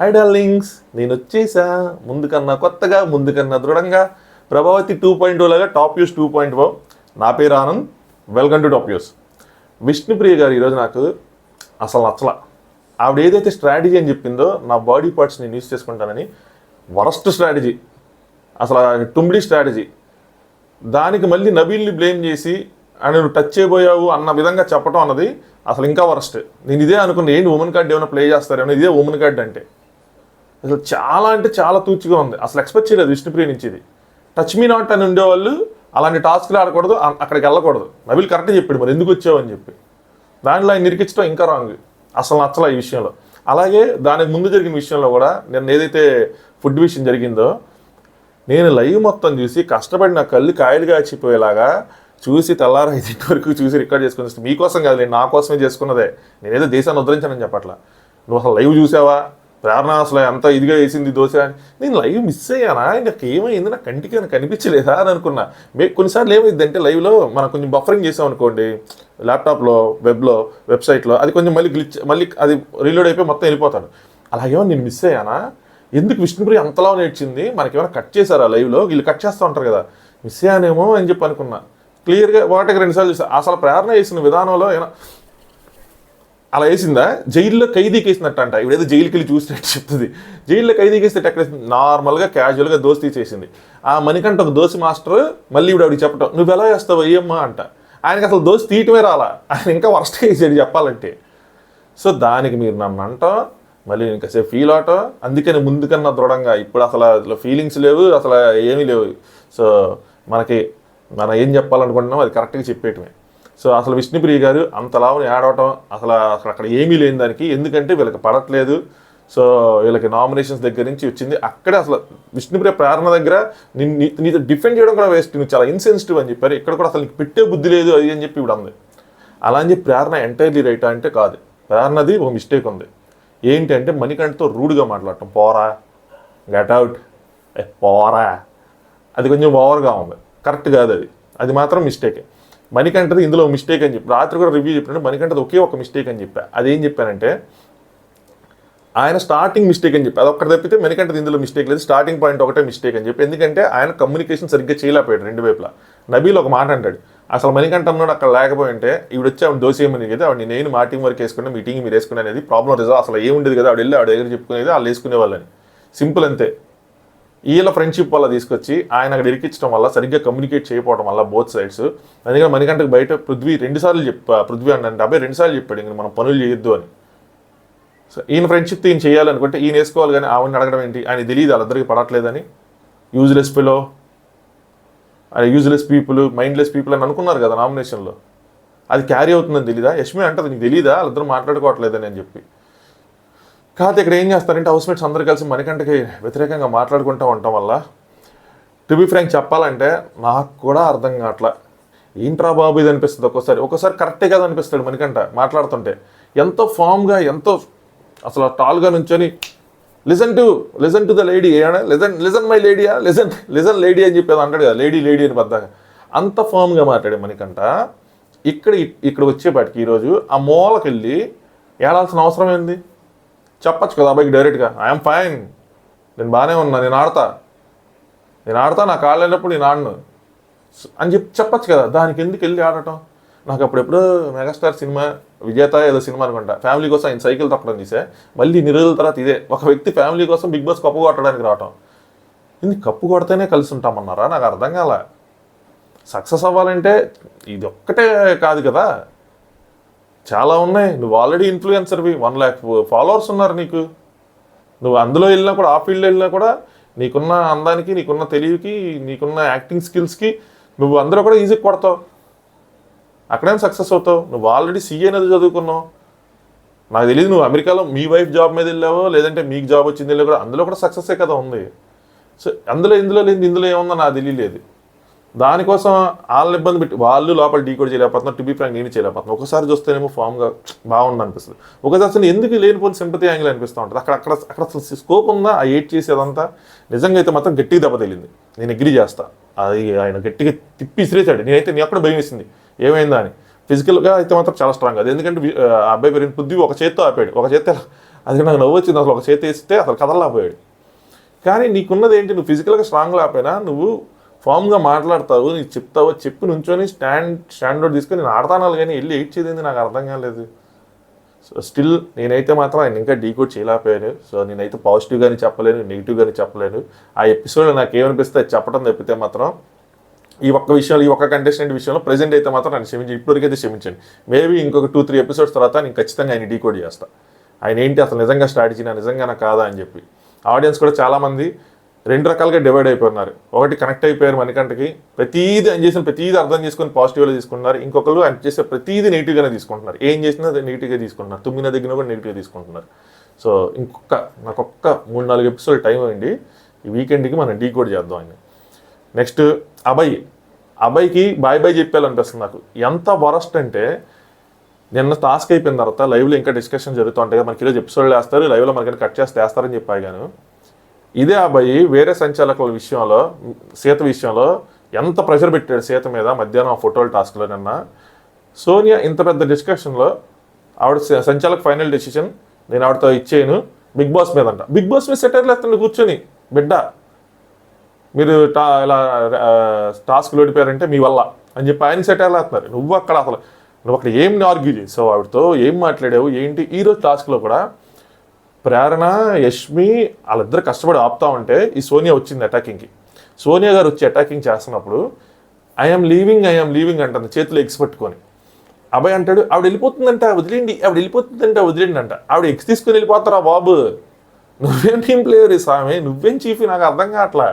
High darlings, నేను వచ్చేసా. ముందుకన్నా కొత్తగా, ముందుకన్నా దృఢంగా, ప్రభావతి 2.0 లాగా టాప్ యూస్ 2.0. నా పేరు Anand. Welcome to top use. Vishnupriya గారు ఈరోజు నాకు అసలు నచ్చల. ఆవిడ ఏదైతే స్ట్రాటజీ అని చెప్పిందో, నా బాడీ పార్ట్స్ నేను యూస్ చేసుకుంటానని, వరస్ట్ స్ట్రాటజీ, అసలు టుంబిడి స్ట్రాటజీ. దానికి మళ్ళీ నబీల్ని బ్లేమ్ చేసి ఆయన నువ్వు టచ్ చేయబోయావు అన్న విధంగా చెప్పడం అన్నది అసలు ఇంకా వరస్ట్. నేను ఇదే అనుకున్నా, ఏంటి ఉమెన్ కార్డ్ ఏమైనా ప్లే చేస్తారేమో, ఇదే ఉమెన్ కార్డ్ అంటే. అసలు చాలా అంటే చాలా తూచిగా ఉంది. అసలు ఎక్స్పెక్ట్ చేయలేదు విష్ణుప్రియ నుంచి ఇది. టచ్ మీ నాట్ అని ఉండేవాళ్ళు అలాంటి టాస్క్లు ఆడకూడదు, అక్కడికి వెళ్ళకూడదు. నబీల్ కరెక్ట్గా చెప్పాడు, మరి ఎందుకు వచ్చావు అని చెప్పి. దాంట్లో ఆయన నిరికించడం ఇంకా రాంగ్. అసలు నచ్చల ఈ విషయంలో. అలాగే దానికి ముందు జరిగిన విషయంలో కూడా, నేను ఏదైతే ఫుడ్ విషయం జరిగిందో, నేను లైవ్ మొత్తం చూసి కష్టపడి నా కళ్ళు కాయలు కాచిపోయేలాగా చూసి తెల్లారు 5 వరకు చూసి రికార్డ్ చేసుకుని వస్తే, మీకోసం కాదు, నేను నా కోసమే చేసుకున్నదే. నేనేదో దేశాన్ని ఉద్ధరించానని చెప్పట్లా. నువ్వు అసలు లైవ్ చూసావా? ప్రేరణ అసలు ఎంత ఇదిగా వేసింది దోశ అని. నేను లైవ్ మిస్ అయ్యానా? నాకు ఏమైంది? నా కంటికి నాకు కనిపించలేదా అని అనుకున్నా. కొన్నిసార్లు ఏమైంది అంటే, లైవ్లో మనం కొంచెం బఫరింగ్ చేసాం అనుకోండి, ల్యాప్టాప్లో, వెబ్లో, వెబ్సైట్లో, అది కొంచెం మళ్ళీ గ్లిచ్, మళ్ళీ అది రీలోడ్ అయిపోయి మొత్తం వెళ్ళిపోతాను. అలాగేమో నేను మిస్ అయ్యానా? ఎందుకు విష్ణుప్రియ అంతలా నేర్చింది? మనకేమైనా కట్ చేశారా లైవ్లో? వీళ్ళు కట్ చేస్తూ ఉంటారు కదా, మిస్ అయ్యానేమో అని చెప్పి అనుకున్నా. క్లియర్గా వాటికి 2 సార్లు చూసా. అసలు ప్రేరణ వేసిన విధానంలో అలా వేసిందా? జైల్లో ఖైదీకి వేసినట్టు అంట. ఇవిడేదో జైలుకి వెళ్ళి చూసినట్టు చెప్తుంది. జైల్లో ఖైదీకి వేస్తే ఎక్కడ నార్మల్గా క్యాజువల్గా దోస్తీ చేసింది. ఆ మణికంఠ ఒక దోశ మాస్టర్ మళ్ళీ ఆవిడకి చెప్పటం, నువ్వు ఎలా వేస్తావు అయ్యమ్మా అంట. ఆయనకి అసలు దోశ తీయటమే రాలా, ఆయన ఇంకా వర్స్ట్గా వేసాడు చెప్పాలంటే. సో దానికి మీరు నన్ను అంటాం, మళ్ళీ ఇంకా సేపు ఫీల్ అవటం. అందుకని ముందుకన్నా దృఢంగా, ఇప్పుడు అసలు ఫీలింగ్స్ లేవు, అసలు ఏమీ లేవు. సో మనం ఏం చెప్పాలనుకుంటున్నాం అది కరెక్ట్గా చెప్పేయటమే. సో అసలు విష్ణుప్రియ గారు అంతలావని ఏడవటం అసలు అక్కడ ఏమీ లేని దానికి, ఎందుకంటే వీళ్ళకి పడట్లేదు. సో వీళ్ళకి నామినేషన్స్ దగ్గర నుంచి వచ్చింది. అక్కడే అసలు విష్ణుప్రియ ప్రేరణ దగ్గర నీతో డిఫెండ్ చేయడం కూడా వేస్ట్, నువ్వు చాలా ఇన్సెన్సిటివ్ అని చెప్పారు. ఇక్కడ కూడా అసలు నీకు పెట్టే బుద్ధి లేదు అది అని చెప్పి ఇప్పుడు ఉంది. అలా అని చెప్పి ప్రేరణ ఎంటైర్లీ రైటా అంటే కాదు. ప్రేరణది ఒక మిస్టేక్ ఉంది. ఏంటి అంటే, మణికంఠతో రూడ్గా మాట్లాడటం, పోరా, గెట్ అవుట్, పోరా, అది కొంచెం ఓవర్గా ఉంది. కరెక్ట్ కాదు అది. అది మాత్రం మిస్టేకే. మణికంఠది ఇందులో మిస్టేక్ అని చెప్పి రాత్రి కూడా రివ్యూ చెప్పినట్టు, మణికంఠది ఒకే ఒక మిస్టేక్ అని చెప్పా. అదేం చెప్పానంటే, ఆయన స్టార్టింగ్ మిస్టేక్ అని చెప్పి, అది ఒక్కటి తప్పితే మణికంఠది ఇందులో మిస్టేక్ లేదు. స్టార్టింగ్ పాయింట్ ఒకటే మిస్టేక్ అని చెప్పి. ఎందుకంటే ఆయన కమ్యూనికేషన్ సరిగ్గా చేయలేకపోయాడు 2 వైపులా. నబీల్ ఒక మాట అంటాడు, అసలు మణికంఠ అన్నాడు అక్కడ లేకపోయింటే ఈవిడ వచ్చి ఆవిడ దోశ ఏమని కదా, ఆవిడ నేను మా టీం వరకు వేసుకున్నా, మీ టీం మీరు వేసుకునే అనేది ప్రాబ్లం రిజాల్వ్ అసలు ఏముండేది కదా, ఆవిడ వెళ్ళి ఆవిడ దగ్గర చెప్పుకునేది, వాళ్ళు వేసుకునే వాళ్ళని. సింపుల్ అంతే. వీళ్ళ ఫ్రెండ్షిప్ వల్ల తీసుకొచ్చి ఆయన అక్కడ ఇరికించడం వల్ల, సరిగ్గా కమ్యూనికేట్ చేయకపోవడం వల్ల బోత్ సైడ్స్. అందుకని మణికంఠకు బయట పృథ్వీ 2 సార్లు పృథ్వీ అంటే అబ్బాయి 2 సార్లు చెప్పాడు, ఇంక మనం పనులు చేయొద్దు అని. సో ఈయన ఫ్రెండ్షిప్తో ఈయన చేయాలనుకుంటే ఈయన వేసుకోవాలి, కానీ ఆవిడని అడగడం ఏంటి? ఆయన తెలియదు వాళ్ళిద్దరికి పడట్లేదని. యూజ్లెస్ పిలో, ఆయన యూజ్లెస్ పీపుల్, మైండ్లెస్ పీపుల్ అని అనుకున్నారు కదా నామినేషన్లో. అది క్యారీ అవుతుందని తెలీదా? యష్మి అంటది, నీకు తెలీదా వాళ్ళిద్దరు మాట్లాడుకోవట్లేదని అని చెప్పి. కాకపోతే ఇక్కడ ఏం చేస్తారంటే, హౌస్మేట్స్ అందరూ కలిసి మణికంఠకి వ్యతిరేకంగా మాట్లాడుకుంటూ ఉండటం వల్ల, టు బి ఫ్రాంక్ చెప్పాలంటే నాకు కూడా అర్థం కావట్లా. ఏంట్రా బాబు ఇది అనిపిస్తుంది ఒక్కోసారి కరెక్టే కదా అనిపిస్తాడు మణికంఠ మాట్లాడుతుంటే. ఎంతో ఫామ్గా, ఎంతో అసలు టాల్గా నుంచొని listen to the lady, listen my లేడీయా, లిజన్ లేడీ అని చెప్పేది అంటాడు కదా, లేడీ అని పెద్దగా. అంత ఫామ్గా మాట్లాడే మణికంఠ ఇక్కడ వచ్చేపాటికి ఈరోజు ఆ మూలకెళ్ళి ఏడాల్సిన అవసరం ఏంది? చెప్పచ్చు కదా అబ్బాయికి డైరెక్ట్గా, ఐఎమ్ ఫైన్, నేను బాగానే ఉన్నా, నేను ఆడతా, నా కాళ్ళు వెళ్ళినప్పుడు నేను ఆడను అని చెప్పచ్చు కదా. దానికి ఎందుకు వెళ్ళి ఆడటం? నాకు అప్పుడెప్పుడు మెగాస్టార్ సినిమా, విజేత ఏదో సినిమా అనుకుంటా, ఫ్యామిలీ కోసం ఆయన సైకిల్ తొక్కడం తీసే, మళ్ళీ 2 రోజుల తర్వాత ఇదే ఒక వ్యక్తి ఫ్యామిలీ కోసం బిగ్ బాస్ కప్పు కొట్టడానికి రావటం. ఇది కప్పు కొడితేనే కలిసి ఉంటామన్నారా? నాకు అర్థం కాల. సక్సెస్ అవ్వాలంటే ఇది ఒక్కటే కాదు కదా, చాలా ఉన్నాయి. నువ్వు ఆల్రెడీ ఇన్ఫ్లుయెన్సర్వి, 1 lakh ఫాలోవర్స్ ఉన్నారు నీకు. నువ్వు అందులో వెళ్ళినా కూడా, ఆ ఫీల్డ్లో వెళ్ళినా కూడా, నీకున్న అందానికి, నీకున్న తెలివికి, నీకున్న యాక్టింగ్ స్కిల్స్కి నువ్వు అందరూ కూడా ఈజీగా కొడతావు. అక్కడేం సక్సెస్ అవుతావు? నువ్వు ఆల్రెడీ సీఏ అనేది చదువుకున్నావు. నాకు తెలియదు నువ్వు అమెరికాలో మీ వైఫ్ జాబ్ మీద వెళ్ళావో, లేదంటే మీకు జాబ్ వచ్చింది వెళ్ళి కూడా, అందులో కూడా సక్సెస్సే కదా ఉంది. సో ఇందులో లేని ఇందులో ఏముందో నాకు తెలియలేదు. దానికోసం వాళ్ళని ఇబ్బంది పెట్టి వాళ్ళు లోపల డీకోడ్ చేయలేకపోతున్నారు. టు బి ఫ్రాంక్ నేను చేయలేకపోతున్నాను. ఒకసారి చూస్తేనేమో ఫామ్గా బాగుంది అనిపిస్తుంది, ఒకసారి అసలు ఎందుకు లేనిపోయిన సింపతి యాంగిల్ అనిపిస్తూ ఉంటుంది. అక్కడ అసలు స్కోప్ ఉందా ఆ 8 చేసేదంతా? నిజంగా అయితే మాత్రం గట్టిగా దెబ్బ తగిలింది, నేను అగ్రీ చేస్తా. అది ఆయన గట్టిగా తిప్పి ఇసిరేసాడు. నీ అక్కడ భయం వేసింది ఏమైందా అని. ఫిజికల్గా అయితే మాత్రం చాలా స్ట్రాంగ్. అది ఎందుకంటే ఆ అబ్బాయి పేరు పృథ్వీ ఒక చేత్తో ఆపాడు, ఒక చేత్తో అది నాకు నవ్వు వచ్చింది. అసలు ఒక చేతి వేస్తే అసలు కదలలేకపోయాడు. కానీ నీకున్నది ఏంటి, నువ్వు ఫిజికల్గా స్ట్రాంగ్ లేకపోయినా నువ్వు ఫామ్గా మాట్లాడతావు, నీకు చెప్తావు, చెప్పి నుంచొని స్టాండర్డ్ తీసుకొని నేను ఆడతానాలు, కానీ వెళ్ళి ఎయిట్ చేయలేదు నాకు అర్థం కాలేదు. సో స్టిల్ నేనైతే మాత్రం ఆయన ఇంకా డీకోడ్ చేయలేకపోయాను. సో నేనైతే పాజిటివ్ గానీ చెప్పలేను, నెగిటివ్ గానీ చెప్పలేను. ఆ ఎపిసోడ్లో నాకు ఏమనిపిస్తే అది చెప్పడం తప్పితే మాత్రం ఈ ఒక్క విషయంలో, ఈ ఒక్క కంటెస్టెంట్ విషయంలో ప్రెజెంట్ అయితే మాత్రం నన్ను క్షమించండి, ఇప్పటికైతే క్షమించండి. మేబీ ఇంకొక 2-3 ఎపిసోడ్స్ తర్వాత నేను ఖచ్చితంగా ఆయన డీకోడ్ చేస్తాను. ఆయన ఏంటి అసలు నిజంగా స్ట్రాటజీనా, నిజంగానా కాదా అని చెప్పి. ఆడియన్స్ కూడా చాలామంది 2 రకాలుగా డివైడ్ అయిపోయినారు. ఒకటి కనెక్ట్ అయిపోయారు మణికంఠకి, ప్రతిదీ ఆయన చేసిన ప్రతిదీ అర్థం చేసుకొని పాజిటివ్గా తీసుకుంటున్నారు. ఇంకొకరు ఆయన చేసే ప్రతిదీ నెగిటివ్గానే తీసుకుంటున్నారు. ఏం చేసినా అది నెగిటివ్గా తీసుకుంటున్నారు, తుమ్మిన దగ్గర కూడా నెగిటివ్గా తీసుకుంటున్నారు. సో నాకొక్క 3-4 ఎపిసోడ్ టైం అయింది, ఈ వీకెండ్కి మనం డీకోడ్ చేద్దాం ఆయన. నెక్స్ట్ అభయ్కి బాయ్ చెప్పాలనిపిస్తుంది నాకు. ఎంత వరస్ట్ అంటే నిన్న టాస్క్ అయిపోయిన తర్వాత లైవ్లో ఇంకా డిస్కషన్ జరుగుతూ ఉంటాయి కదా, మనకి ఈరోజు ఎపిసోడ్లు వేస్తారు, లైవ్లో మనకి కట్ చేస్తే వేస్తారని చెప్పాయి. కానీ ఇదే అబ్బాయి వేరే సంచాలకుల విషయంలో, సీత విషయంలో ఎంత ప్రెషర్ పెట్టాడు సీత మీద మధ్యాహ్నం ఫోటోల టాస్క్లో. నిన్న సోనియా ఇంత పెద్ద డిస్కషన్లో ఆవిడ సంచాలక ఫైనల్ డెసిషన్ నేను ఆవిడతో ఇచ్చేయను బిగ్ బాస్ మీద అంట. బిగ్ బాస్ మీద సెటర్లు వేస్తాను కూర్చొని, బిడ్డ మీరు ఇలా టాస్క్లు ఓడిపోయారంటే మీ వల్ల అని చెప్పి ఆయన సెటర్లు వేస్తున్నారు. నువ్వు అక్కడ ఏం ఆర్గ్యూ చేసావు, ఆవిడతో ఏం మాట్లాడావు ఏంటి. ఈరోజు టాస్క్లో కూడా ప్రేరణ, యష్మి వాళ్ళిద్దరు కష్టపడి ఆపుతా ఉంటే ఈ సోనియా వచ్చింది అటాకింగ్కి. సోనియా గారు వచ్చి అటాకింగ్ చేస్తున్నప్పుడు ఐఎమ్ లీవింగ్ అంటుంది చేతులు ఎగ్స్ పట్టుకొని. అబ్బాయి అంటాడు ఆవిడ వెళ్ళిపోతుందంట వదిలేండి, అంట. ఆవిడ ఎగ్స్ తీసుకుని వెళ్ళిపోతారా బాబు, నువ్వేం టీం ప్లేయర్ స్వామి, నువ్వేం చీఫ్, నాకు అర్థం కావట్లా.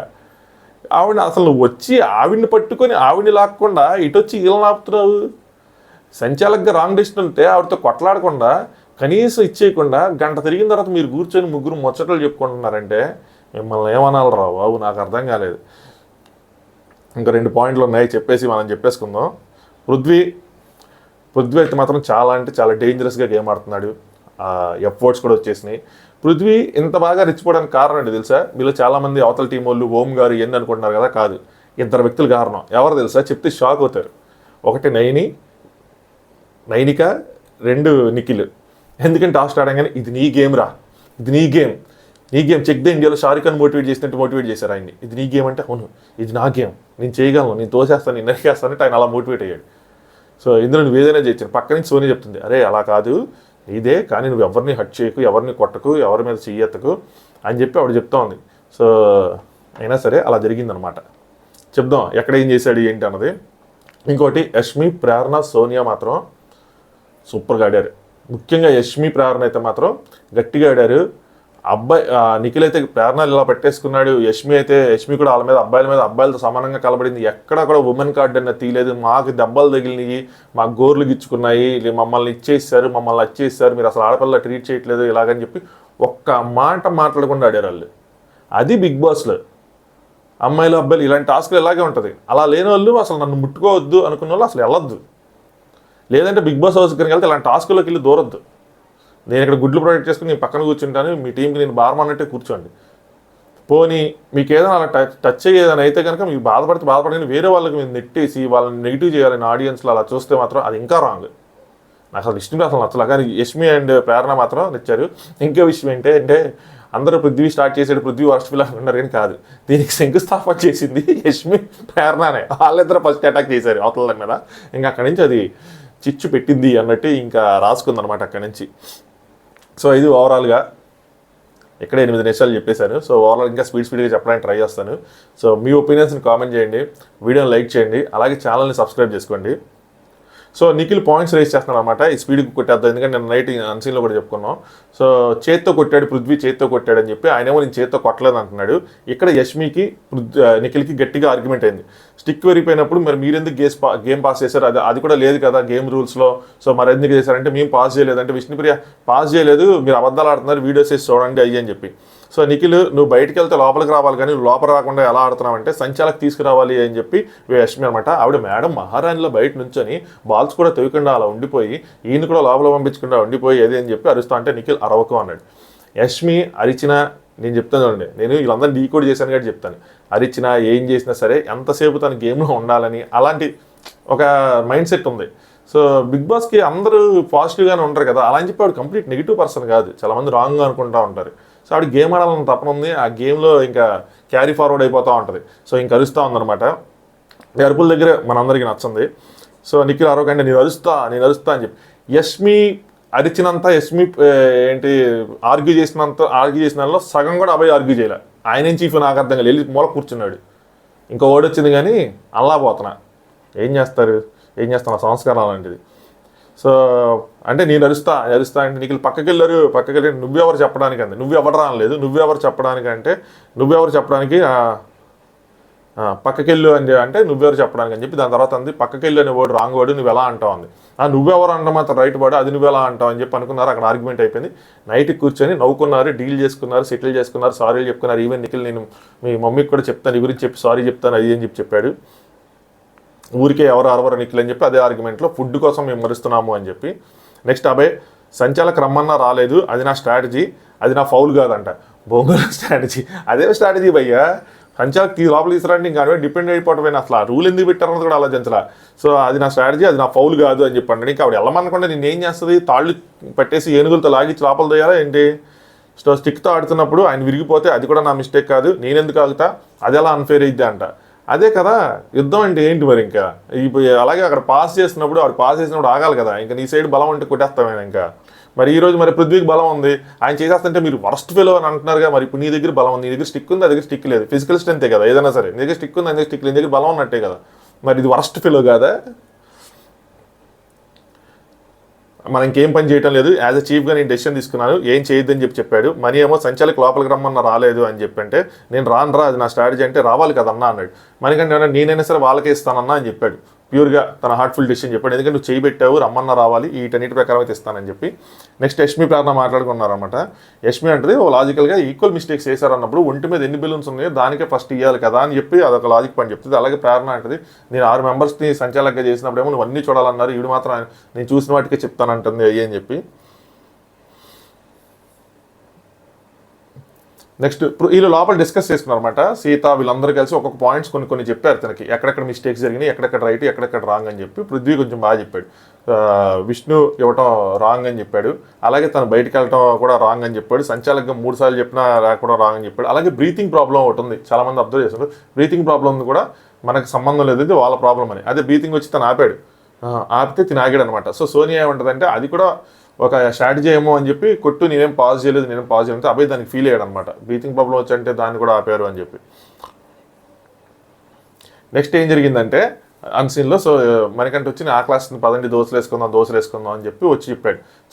ఆవిడ అసలు నువ్వు వచ్చి ఆవిడ్ని పట్టుకొని ఆవిడ్ని లాక్కుండా ఇటు వచ్చి వీళ్ళని ఆపుతున్నావు. సంచాలకుగా రాంగ్ డెసిషన్ ఉంటే ఆవిడతో కొట్లాడకుండా కనీసం ఇచ్చేయకుండా గంట తిరిగిన తర్వాత మీరు కూర్చొని ముగ్గురు ముచ్చట్లు చెప్పుకుంటున్నారంటే మిమ్మల్ని ఏమనాలి రా బాబు, నాకు అర్థం కాలేదు. ఇంకా 2 పాయింట్లు ఉన్నాయి చెప్పేసి మనం చెప్పేసుకుందాం. పృథ్వీ అయితే మాత్రం చాలా డేంజరస్గా గేమ్ ఆడుతున్నాడు. ఎఫర్ట్స్ కూడా వచ్చేసినాయి. పృథ్వీ ఇంత బాగా రెచ్చిపోవడానికి కారణం ఏంటి తెలుసా? మీలో చాలామంది అవతల టీం వాళ్ళు ఓం గారు ఎన్ని అనుకుంటున్నారు కదా, కాదు, 2 వ్యక్తులు కారణం. ఎవరు తెలుసా? చెప్తే షాక్ అవుతారు. ఒకటి నైనిక, 2 నిఖిల్. ఎందుకంటే టాస్ ఆడంగానే ఇది నీ గేమ్ రా, ఇది నీ గేమ్ చెక్ ద ఇండియాలో షారుఖ్ ఖాన్ మోటివేట్ చేసినట్టు మోటివేట్ చేశారు ఆయన్ని. ఇది నీ గేమ్ అంటే అవును ఇది నా గేమ్, నేను చేయగలను, నేను తోసేస్తాను, నేను నరికేస్తాను అంటే ఆయన అలా మోటివేట్ అయ్యాడు. సో ఇందులో నువ్వు ఏదైనా చేయించాను. పక్క నుంచి సోని చెప్తుంది, అరే అలా కాదు ఇదే, కానీ నువ్వు ఎవరిని హట్ చేయకు, ఎవరిని కొట్టకు, ఎవరి మీద చెయ్యెత్తకు అని చెప్పి ఆవిడ చెప్తా ఉంది. సో అయినా సరే అలా జరిగిందనమాట. చెప్దాం ఎక్కడ ఏం చేశాడు ఏంటి అన్నది. ఇంకోటి యష్మి, ప్రేరణ, సోనియా మాత్రం సూపర్గా ఆడారు. ముఖ్యంగా యష్మి, ప్రేరణ అయితే మాత్రం గట్టిగా ఆడారు. నిఖిల్ అయితే ప్రేరణ ఇలా పెట్టేసుకున్నాడు. యష్మి కూడా వాళ్ళ మీద అబ్బాయిలతో సమానంగా కలబడింది. ఎక్కడ కూడా ఉమెన్ కార్డు అన్న తీయలేదు. మాకు దెబ్బలు తగిలినాయి, మాకు గోర్లు గిచ్చుకున్నాయి, మమ్మల్ని వచ్చేసారు, మీరు అసలు ఆడపిల్ల ట్రీట్ చేయట్లేదు ఇలాగని చెప్పి ఒక్క మాట మాట్లాడకుండా ఆడారు వాళ్ళు. అది బిగ్ బాస్లో అమ్మాయిలు అబ్బాయిలు ఇలాంటి టాస్క్లు ఇలాగే ఉంటుంది. అలా లేని వాళ్ళు అసలు నన్ను ముట్టుకోవద్దు అనుకున్న వాళ్ళు అసలు వెళ్ళొద్దు. లేదంటే బిగ్ బాస్ హౌస్ దగ్గరికి వెళ్తే ఇలాంటి టాస్క్లోకి వెళ్ళి దూరొద్దు. నేను ఇక్కడ గుడ్లు ప్రొటెక్ట్ చేసుకుని నేను పక్కన కూర్చుంటాను, మీ టీంకి నేను బారమన్నట్టే కూర్చోండి. పోనీ మీకు ఏదైనా అలా టచ్ అయ్యేదని అయితే కనుక మీకు బాధపడితే వేరే వాళ్ళకి మీరు నెట్టేసి వాళ్ళని నెగిటివ్ చేయాలని ఆడియన్స్లో అలా చూస్తే మాత్రం అది ఇంకా రాంగ్. నాకు అసలు ఇష్టం అసలు నచ్చలా. కానీ యష్మి అండ్ ప్రేరణ మాత్రం నచ్చారు. ఇంకో విషయం ఏంటంటే అందరూ పృథ్వీ స్టార్ట్ చేసాడు, పృథ్వీ వర్స్ట్ ఫిల్ అనుకున్నారు, కానీ కాదు, దీనికి శంకుస్థాపన చేసింది యష్మి, ప్రేరణనే. వాళ్ళిద్దరూ ఫస్ట్ అటాక్ చేశారు అవతల మీద. ఇంకా అక్కడి నుంచి అది చిచ్చు పెట్టింది అన్నట్టు ఇంకా రాసుకుందనమాట అక్కడి నుంచి. సో ఇది ఓవరాల్గా ఇక్కడ 8 నిమిషాలు చెప్పేశాను. సో ఓవరాల్ ఇంకా స్పీడ్గా చెప్పడానికి ట్రై చేస్తాను. సో మీ ఒపీనియన్స్ని కామెంట్ చేయండి, వీడియోని లైక్ చేయండి, అలాగే ఛానల్ని సబ్స్క్రైబ్ చేసుకోండి. సో నిఖిల్ పాయింట్స్ రేస్ చేస్తున్నాడు అనమాట, ఈ స్పీడ్కి కొట్టేద్దాం. ఎందుకంటే నేను నైట్ అన్సీన్లో కూడా చెప్పుకున్నాం. సో చేత్తో కొట్టాడు, పృథ్వీ చేత్తో కొట్టాడు అని చెప్పి ఆయనేమో నేను చేత్తో కొట్టలేదు అంటున్నాడు. ఇక్కడ యష్మికి నిఖిల్కి గట్టిగా ఆర్గ్యుమెంట్ అయింది. స్టిక్ వెరిపోయినప్పుడు మరి మీరెందుకు గేమ్ పాస్ చేశారు, అది కూడా లేదు కదా గేమ్ రూల్స్లో. సో మరి ఎందుకు చేశారంటే మేము పాస్ చేయలేదంటే విష్ణుప్రియ పాస్ చేయలేదు, మీరు అబద్ధాలు ఆడుతున్నారు, వీడియోస్ వేసి చూడండి అయ్యి అని చెప్పి. సో నిఖిల్ నువ్వు బయటికి వెళ్తే లోపలికి రావాలి, కానీ లోపల రాకుండా ఎలా ఆడుతున్నావంటే సంచాలకు తీసుకురావాలి అని చెప్పి యష్మి అనమాట. ఆవిడ మేడం మహారాణిలో బయట నుంచొని బాల్స్ కూడా తవ్వకుండా అలా ఉండిపోయి ఈయన కూడా లోపల పంపించకుండా ఉండిపోయి ఏది అని చెప్పి అరుస్తా అంటే నిఖిల్ అరవకు అన్నాడు. యష్మి అరిచినా నేను చెప్తాను చూడండి, నేను వీళ్ళందరినీ డీకోడ్ చేశాను కాబట్టి చెప్తాను, అరిచినా ఏం చేసినా సరే ఎంతసేపు తన గేమ్లో ఉండాలని అలాంటి ఒక మైండ్ సెట్ ఉంది. సో బిగ్ బాస్కి అందరూ పాజిటివ్గానే ఉంటారు కదా, అలా అని చెప్పి వాడు కంప్లీట్ నెగిటివ్ పర్సన్ కాదు, చాలామంది రాంగ్గా అనుకుంటూ ఉంటారు. సో ఆవిడ గేమ్ ఆడాలని తపన ఉంది, ఆ గేమ్లో ఇంకా క్యారీ ఫార్వర్డ్ అయిపోతూ ఉంటుంది. సో ఇంక అరుస్తూ ఉందన్నమాట. అరుపుల దగ్గర మనందరికీ నచ్చింది. సో నిఖిల్ అరవకండి, నేను అరుస్తా అని చెప్పి యష్మి అరిచినంత, యష్మి ఏంటి ఆర్గ్యూ చేసిన సగం కూడా అబ్బాయి ఆర్గ్యూ చేయలే. ఆయనేం చీఫ్ నాకు అర్థం కాదు, వెళ్ళి మూల కూర్చున్నాడు. ఇంకో ఓడి వచ్చింది కానీ అల్లా పోతున్నా, ఏం చేస్తాను సంస్కారం అలాంటిది. సో అంటే నేను అరుస్తా అంటే నీకు పక్కకెళ్ళి నువ్వెవరు చెప్పడానికి అంది, నువ్వెవరు రానలేదు, నువ్వెవరు చెప్పడానికి పక్కకెళ్ళు అంటే నువ్వెవరు చెప్పడానికి అని చెప్పి దాని తర్వాత అంది పక్కకెళ్ళు అనే వర్డ్ రాంగ్ వర్డ్, నువ్వు ఎలా అంటావు అంది. నువ్వెవరు అంటే మాత్రం రైట్ వర్డ్, అది నువ్వు ఎలా అంటావు అని చెప్పి అనుకున్నారు. అక్కడ ఆర్గ్యుమెంట్ అయిపోయింది. నైట్కి కూర్చొని నవ్వుకున్నారు, డీల్ చేసుకున్నారు, సెటిల్ చేసుకున్నారు, సారీలు చెప్పుకున్నారు. ఈవెన్ నిఖిల్ నేను మీ మమ్మీకి కూడా చెప్తాను, నీ గురించి చెప్పి సారీ చెప్తాను అది అని చెప్పాడు. ఊరికే ఎవరు నిఖిల్ అని చెప్పి అదే ఆర్గ్యుమెంట్లో ఫుడ్ కోసం మేము మరుస్తున్నాము అని చెప్పి. నెక్స్ట్ అబ్బాయి సంచాలక రమ్మన్నా రాలేదు, అది నా స్ట్రాటజీ, అది నా ఫౌల్ కాదంట. బొంగుల స్ట్రాటజీ, అదే స్ట్రాటజీ భయ్యా. సంచాలక లోపల తీసుకురండి, ఇంకా అదే డిపెండ్ అయిపోవటమైనా అసలు ఆ రూల్ ఎందుకు పెట్టారన్నది కూడా ఆలోచించలా. సో అది నా స్ట్రాటజీ, అది నా ఫౌల్ కాదు అని చెప్పండి. ఇంకా ఆవిడ వెళ్ళమనుకుంటే నేను ఏం చేస్తుంది, తాళ్ళు పెట్టేసి ఏనుగులతో లాగించి లోపల తోయాలా ఏంటి? సో స్టిక్తో ఆడుతున్నప్పుడు ఆయన విరిగిపోతే అది కూడా నా మిస్టేక్ కాదు, నేనెందుకు ఆగుతా, అది ఎలా అన్ఫేర్ అయిద్ది అంట. అదే కదా యుద్ధం అంటే ఏంటి మరి. ఇంకా ఇప్పుడు అలాగే అక్కడ పాస్ చేసినప్పుడు ఆగాలి కదా, ఇంకా నీ సైడ్ బలం అంటే కొట్టేస్తామైనా. ఇంకా మరి ఈరోజు మరి పృథ్వీకి బలం ఉంది, ఆయన చేసేస్తుంటే మీరు వర్స్ట్ ఫెలో అని అంటున్నారుగా. మరి ఇప్పుడు నీ దగ్గర బలం ఉంది, నీ దగ్గర స్టిక్ ఉంది, ఆ దగ్గర స్టిక్ లేదు. ఫిజికల్ స్ట్రెంతే కదా ఏదైనా సరే, నీ దగ్గర స్టిక్ ఉంది, అందుకే స్టిక్ లేదు, నీ దగ్గర బలం ఉన్నట్టే కదా. మరి ఇది వర్స్ట్ ఫెలో కాదా? మనం ఇంకేం పని చేయటం లేదు, యాజ్ అ చీఫ్గా నేను డెసిషన్ తీసుకున్నాను, ఏం చేయొద్దని చెప్పాడు. మనీ ఏమో సంచాలకి లోపలికి రమ్మన్నా రాలేదు అని చెప్పంటే, నేను రానురా, అది నా స్ట్రాటజీ అంటే రావాలి కదన్నా అన్నాడు. మనకంటే నేనైనా సరే వాళ్ళకే ఇస్తానన్నా అని చెప్పాడు. ప్యూర్గా తన హార్ట్ఫుల్ డెసిషన్ చెప్పాడు, ఎందుకంటే నువ్వు చేయబెట్టావు, రమ్మన్నా రావాలి, వీటన్నిటి ప్రకారం అయితే ఇస్తానని చెప్పి. నెక్స్ట్ యష్మి ప్రేరణ మాట్లాడుకున్నారన్నమాట. యష్మి అంటే లాజికల్గా ఈక్వల్ మిస్టేక్స్ చేశారన్నప్పుడు ఒంటి మీద ఎన్ని బెలూన్స్ ఉన్నాయో దానికే ఫస్ట్ ఇవ్వాలి కదా అని చెప్పి అదొక లాజిక్ పని చెప్తుంది. అలాగే ప్రేరణ అంటది, నేను 6 మెంబర్స్ని సంచాలకంగా చేసినప్పుడేమో నువ్వు అన్నీ చూడాలన్నారు, వీడు మాత్రం నేను చూసిన వాటికే చెప్తానంటుంది అయ్యి అని చెప్పి. నెక్స్ట్ వీళ్ళు లోపల డిస్కస్ చేసుకున్నారన్నమాట. సీత వీళ్ళందరూ కలిసి ఒక్కొక్క పాయింట్స్ కొన్ని చెప్పారు తనకి, ఎక్కడెక్కడ మిస్టేక్స్ జరిగినాయి, ఎక్కడెక్కడ రైట్, ఎక్కడెక్కడ రాంగ్ అని చెప్పి. పృథ్వీ కొంచెం బాగా చెప్పాడు, విష్ణు ఇవ్వటం రాంగ్ అని చెప్పాడు. అలాగే తను బయటకు వెళ్ళటం కూడా రాంగ్ అని చెప్పాడు. సంచాలకంగా 3 సార్లు చెప్పినా రాకుండా రాంగ్ అని చెప్పాడు. అలాగే బ్రీతింగ్ ప్రాబ్లం ఒకటి ఉంది, చాలామంది అబ్జర్వ్ చేశారు. బ్రీతింగ్ ప్రాబ్లం కూడా మనకు సంబంధం లేదు, ఇది వాళ్ళ ప్రాబ్లం అని. అదే బ్రీతింగ్ వచ్చి తను ఆపితే తిని ఆగాడు అనమాట. సో సోనియా ఏమంటుందంటే అది కూడా ఒక స్ట్రాటజీ ఏమో అని చెప్పి కొట్టు, నేనేం పాజ్ చేయలేదు అబ్బాయి దానికి ఫీల్ అయ్యాడు అనమాట. బ్రీతింగ్ ప్రాబ్లం వచ్చంటే దాన్ని కూడా ఆపారు అని చెప్పి. నెక్స్ట్ ఏం జరిగిందంటే అన్సీన్లో, సో మనకంటే వచ్చి ఆ క్లాస్ని పదండి దోశలు వేసుకుందాం అని చెప్పి వచ్చి